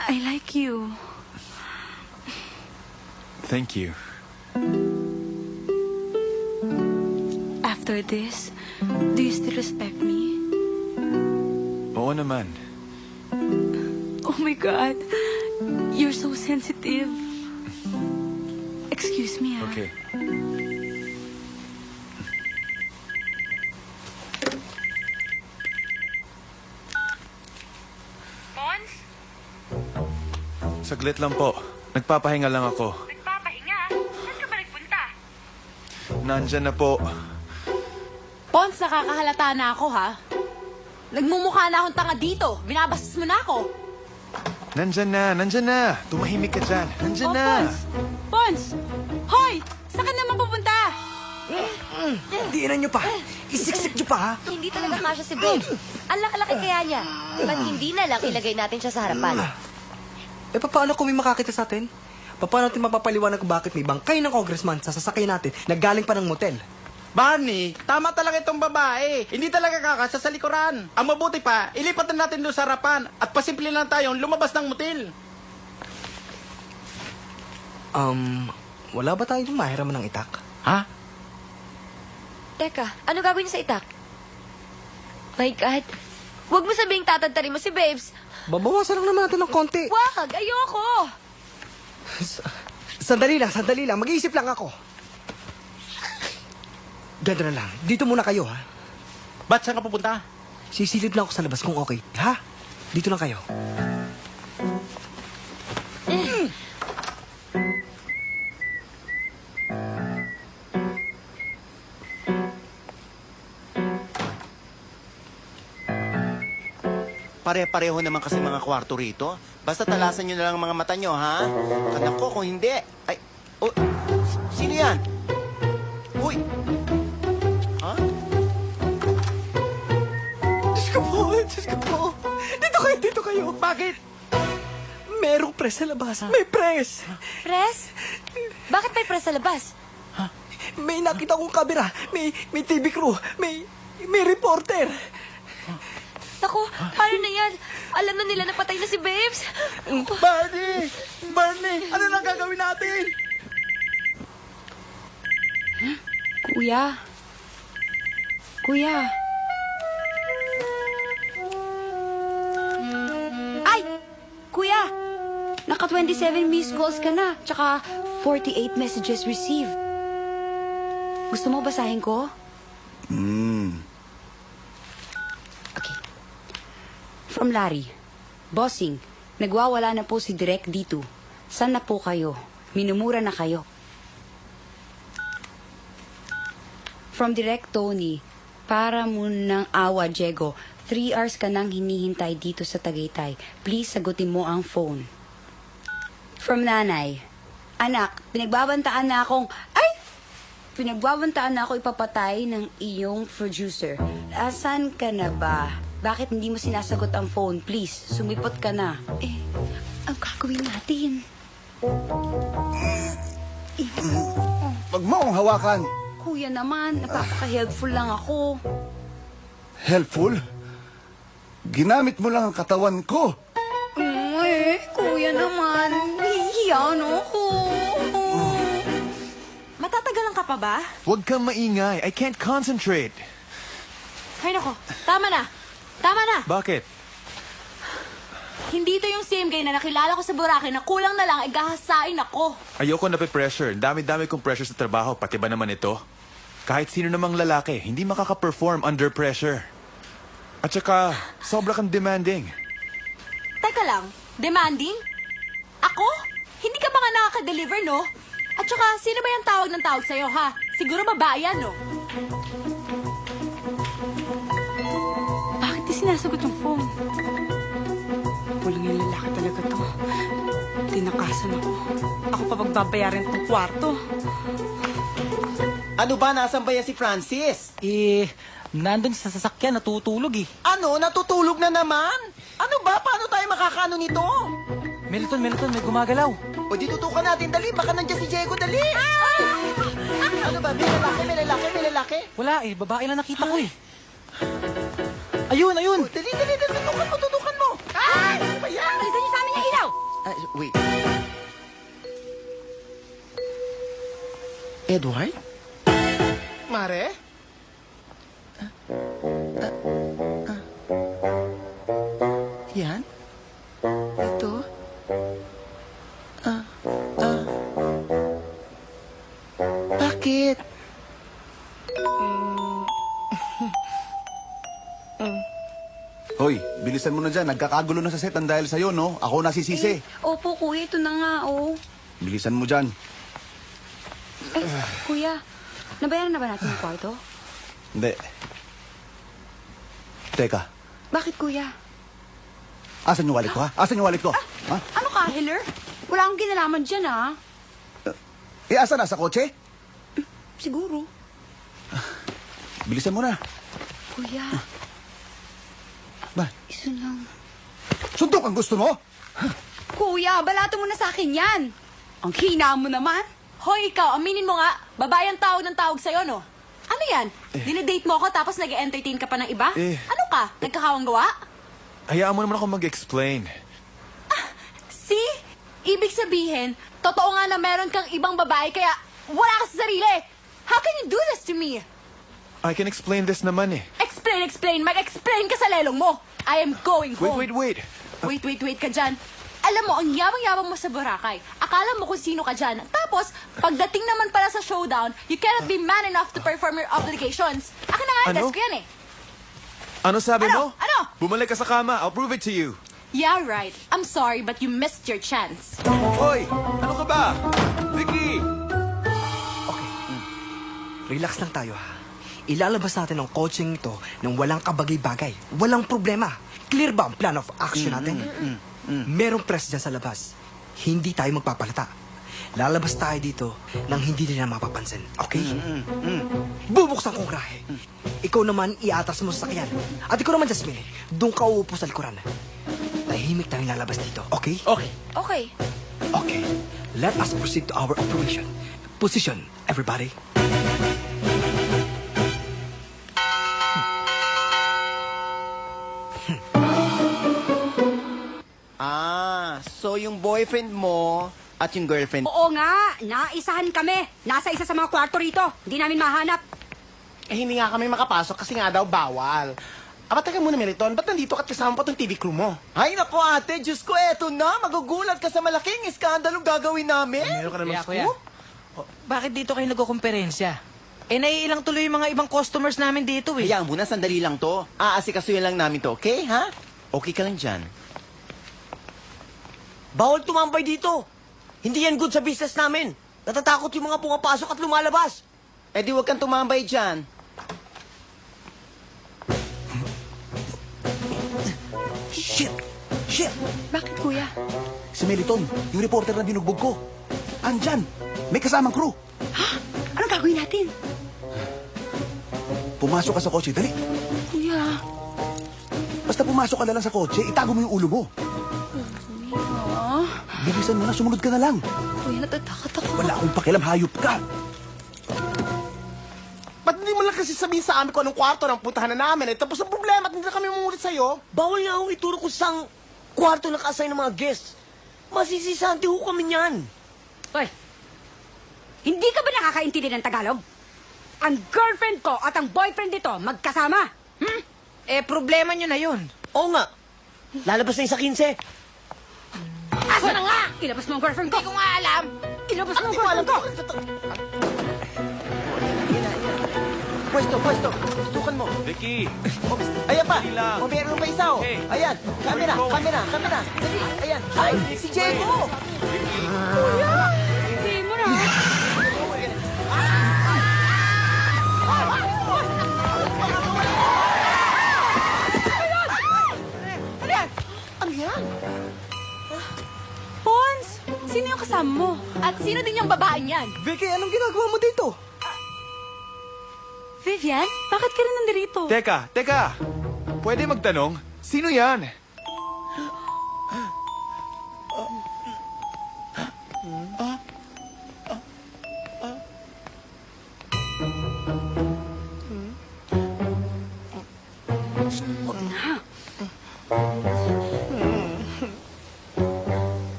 Speaker 2: I like you.
Speaker 13: Thank you.
Speaker 2: After this, do you still respect me?
Speaker 13: Oo naman.
Speaker 2: Oh my God, you're so sensitive. Excuse me, ah.
Speaker 13: Okay.
Speaker 4: Pons?
Speaker 13: Saglit lang po. Nagpapahinga lang ako.
Speaker 4: Nagpapahinga? Saan ka ba nagpunta?
Speaker 13: Nandyan na po.
Speaker 3: Pons, nakakahalata na ako, ha? Nagmumukha na akong tanga dito. Binabastos mo na ako.
Speaker 13: Nandyan na. Tumahimik ka dyan. Nandyan na.
Speaker 16: Pons! Hoy! Saan ka naman pupunta?
Speaker 5: Diinan nyo pa. Isiksik nyo pa, ha?
Speaker 17: Hindi talaga kasya si Babes. Ang laki-laki kaya niya. Ba't hindi na lang ilagay natin siya sa harapan?
Speaker 5: Eh, paano kung may makakita sa atin? Paano natin mapapaliwanag kung bakit may bangkay ng congressman sa sasakay natin na galing pa ng motel?
Speaker 14: Barney, tama talaga itong babae. Hindi talaga kakasya sa likuran. Ang mabuti pa, ilipat na natin doon sa harapan at pasimple lang tayong lumabas ng motel.
Speaker 5: Wala ba tayong mahiraman ng itak?
Speaker 14: Ha?
Speaker 17: Teka, ano gagawin niyo sa itak? My God. Huwag mo sabihing tatantarin mo si Babes.
Speaker 5: Babawasan lang naman natin ng konti.
Speaker 17: Wag! Ayoko!
Speaker 5: Sandali lang. Mag-iisip lang ako. Ganda na lang. Dito muna kayo, ha?
Speaker 18: Ba't saan ka pupunta?
Speaker 5: Sisilip lang ako sa labas kung okay. Ha? Dito lang kayo.
Speaker 20: Pare-pareho naman kasi mga kwarto rito. Basta talasan nyo na lang ang mga mata nyo, ha? Anak ko, kung hindi... Ay, oh, sino yan? Uy! Ha?
Speaker 5: Diyos ko po, Diyos ko po. Dito kayo. Bakit? Merong press sa labas. May press.
Speaker 17: Press? Bakit may press sa labas?
Speaker 5: May nakita kong kamera. May TV crew. May reporter.
Speaker 17: Naku, paano na yan? Alam na nila na patay na si Babes.
Speaker 20: Barney! Barney! Ano lang gagawin natin?
Speaker 12: Kuya. Kuya. Ay! Kuya! Naka 27 missed calls ka na. Tsaka 48 messages received. Gusto mo basahin ko? From Larry. Bossing, nagwawala na po si Direk dito. Saan na po kayo? Minumura na kayo. From Direk Tony, para mo ng awa, Diego. 3 hours ka nang hinihintay dito sa Tagaytay. Please, sagutin mo ang phone. From Nanay, anak, pinagbabantaan na ako ipapatay ng iyong producer. Asan ka na ba? Bakit hindi mo sinasagot ang phone? Please, sumipot ka na. Ang gagawin natin?
Speaker 9: Wag mo akong hawakan.
Speaker 12: Kuya naman, napapaka-helpful lang ako.
Speaker 9: Helpful? Ginamit mo lang ang katawan ko.
Speaker 12: Kuya naman, hihiyan ako.
Speaker 3: Matatagalan ka pa ba?
Speaker 13: Huwag kang maingay. I can't concentrate.
Speaker 3: Ay nako, tama na. Tama na.
Speaker 13: Bakit?
Speaker 3: Hindi ito yung same guy na nakilala ko sa Boracay na kulang na lang ay gahasain ako.
Speaker 13: Ayoko na pressure. Dami-dami kong pressure sa trabaho. Pati ba naman ito? Kahit sino namang lalaki, hindi makaka-perform under pressure. At saka, sobra kang demanding.
Speaker 3: Teka lang, demanding? Ako? Hindi ka ba nga nakaka-deliver, no? At saka, sino ba yung tawag ng tawag sa'yo, ha? Siguro babae yan, no?
Speaker 16: Bakit di sinasagot yung phone? Walang yung lalaki talaga to. Tinakasan ako. Ako pa magbabayaran tong kwarto.
Speaker 20: Ano ba? Nasaan ba yan si Francis?
Speaker 24: Nandun sa sasakyan, natutulog eh.
Speaker 20: Ano? Natutulog na naman? Ano ba? Paano tayo makakaano nito?
Speaker 24: Milton, may gumagalaw.
Speaker 20: O di tutukan natin, dali. Baka nandiyan si Diego, dali. Ano ba? May lalaki?
Speaker 24: Wala eh, babae lang nakita ko eh. Ayun!
Speaker 20: Dali. Tutukan mo. Ay! Ano ba yan?
Speaker 12: Alisan niyo sa amin yung ilaw!
Speaker 20: Wait. Edward? Mare? Yan?
Speaker 12: Ito?
Speaker 20: Bakit?
Speaker 9: Hoy, bilisan mo na dyan. Nagkakagulo na sa setan dahil sa'yo, no? Ako nasisisi.
Speaker 12: Opo, kuya. Ito na nga, oh.
Speaker 9: Bilisan mo dyan.
Speaker 12: Kuya, nabayaran na ba natin yung kwarto?
Speaker 9: Hindi. Teka,
Speaker 12: Bakit, kuya?
Speaker 9: asan yung wallet ko, ha? Asan yung wallet ko? Ha?
Speaker 12: Ano ka, Hiller? Wala akong kinalaman dyan, ha?
Speaker 9: Asan na? Sa kotse?
Speaker 12: Siguro.
Speaker 9: Bilisan mo na.
Speaker 12: Kuya.
Speaker 9: Ba?
Speaker 12: Isa lang.
Speaker 9: Suntok ang gusto mo?
Speaker 12: Kuya, balato mo na sa akin yan. Ang hina mo naman.
Speaker 3: Hoy, ikaw, aminin mo nga, babae ang tawag ng tawag sa'yo, no? Ano yan? Dinidate mo ako tapos nag-entertain ka pa ng iba? Ano ka? Nagkakawang gawa?
Speaker 13: Hayaan mo naman ako mag-explain.
Speaker 3: See? Ibig sabihin, totoo nga na meron kang ibang babae kaya wala ka sa sarili. How can you do this to me?
Speaker 13: I can explain this naman eh.
Speaker 3: Explain. Mag-explain ka sa lelong mo. I am going home.
Speaker 13: Wait.
Speaker 3: Wait ka dyan. Alam mo, ang yabang-yabang mo sa Boracay. Akala mo kung sino ka dyan. Tapos, pagdating naman pala sa showdown, you cannot be man enough to perform your obligations. Akin na nga,
Speaker 13: Ano?
Speaker 3: desk ko yan eh.
Speaker 13: Ano sabi mo?
Speaker 3: Ano?
Speaker 13: Bumalik ka sa kama. I'll prove it to you.
Speaker 3: Yeah, right. I'm sorry, but you missed your chance.
Speaker 13: Hoy! Ano ka ba? Vicky!
Speaker 5: Relax lang tayo ha. Ilalabas natin ang coaching ito ng walang kabagay-bagay. Walang problema. Clear ba ang plan of action natin? Merong press dyan sa labas. Hindi tayo magpapalata. Lalabas tayo dito nang hindi nila mapapansin. Okay? Bubuksan kong grahe. Ikaw naman iatras mo sa sakyan. At ikaw naman, Jasmine, doon ka uupo sa likuran. Tahimik tayong lalabas dito. Okay?
Speaker 13: Okay.
Speaker 17: Okay.
Speaker 5: Okay. Let us proceed to our operation. Position, everybody.
Speaker 20: So yung boyfriend mo at yung girlfriend...
Speaker 12: Oo nga, naisahan kami. Nasa isa sa mga kwarto rito. Hindi namin mahanap.
Speaker 8: Eh, hindi nga kami makapasok kasi nga daw bawal. Aba, teka muna, Meriton. Ba't nandito ka at kasama pa itong TV crew mo?
Speaker 20: Ay, naku ate, Diyos ko, eto na. Magugulat ka sa malaking iskandalong gagawin namin.
Speaker 8: Meron ka naman
Speaker 14: Kuya,
Speaker 8: scoop?
Speaker 14: Bakit dito kayo nagkukumperensya? Eh, naiilang tuloy yung mga ibang customers namin dito eh.
Speaker 20: Hayaan mo na, sandali lang to. Aasikasuhin lang namin to, okay, ha? Okay ka lang dyan.
Speaker 15: Bawal tumambay dito. Hindi yan good sa business namin. Natatakot yung mga pumapasok at lumalabas.
Speaker 20: Eh di huwag kang tumambay dyan.
Speaker 9: Shit! Shit!
Speaker 2: Bakit, kuya?
Speaker 9: Si Meliton, yung reporter na binugbog ko. Andyan! May kasamang crew.
Speaker 12: Anong gagawin natin?
Speaker 9: Pumasok ka sa kotse, dali.
Speaker 12: Kuya.
Speaker 9: Basta pumasok ka na lang sa kotse, itago mo yung ulo mo. Bilisan mo na, sumunod ka na lang.
Speaker 2: Kuya, natatakot ako.
Speaker 9: Wala akong pakialam, hayop ka.
Speaker 8: Ba't hindi mo lang kasi sabihin sa amin kung anong kwarto ng puntahan na namin? Eh, tapos ang problema at hindi na kami mungulit sa'yo.
Speaker 15: Bawal nga akong ituro kung saan kwarto naka-assign ng mga guests. Masisisante ho kami niyan.
Speaker 12: Hoy, hindi ka ba nakakaintindi ng Tagalog? Ang girlfriend ko at ang boyfriend nito magkasama.
Speaker 14: Eh, problema nyo na yun.
Speaker 15: Oo nga. Lalabas na yung sa 15.
Speaker 12: Asa na nga? Ilabas mo ang girlfriend ko.
Speaker 14: Hindi ko nga alam.
Speaker 12: Ilabas mo ang girlfriend ko.
Speaker 20: Pwesto. Tutukan mo.
Speaker 13: Vicky!
Speaker 20: Ayan pa.
Speaker 13: Dali lang.
Speaker 20: O, meron pa isa, oh.
Speaker 13: Okay.
Speaker 20: Ayan. Camera. Dali. Ayan. Ay, si Diego.
Speaker 12: Hindi mo na.
Speaker 3: Ano yan? Pons! Sino yung kasama mo? At sino din yung babaeng yan?
Speaker 5: Vicky, anong ginagawa mo dito?
Speaker 3: Vivian, bakit ka rin nandito?
Speaker 13: Teka! Pwede magtanong? Sino yan?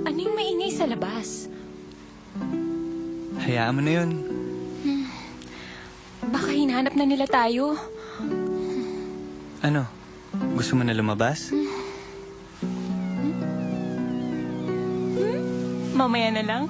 Speaker 2: Ano yung maingay sa labas?
Speaker 11: Hayaan mo na yun.
Speaker 2: Baka hinahanap na nila tayo.
Speaker 11: Ano? Gusto mo na lumabas?
Speaker 2: Mamaya na lang.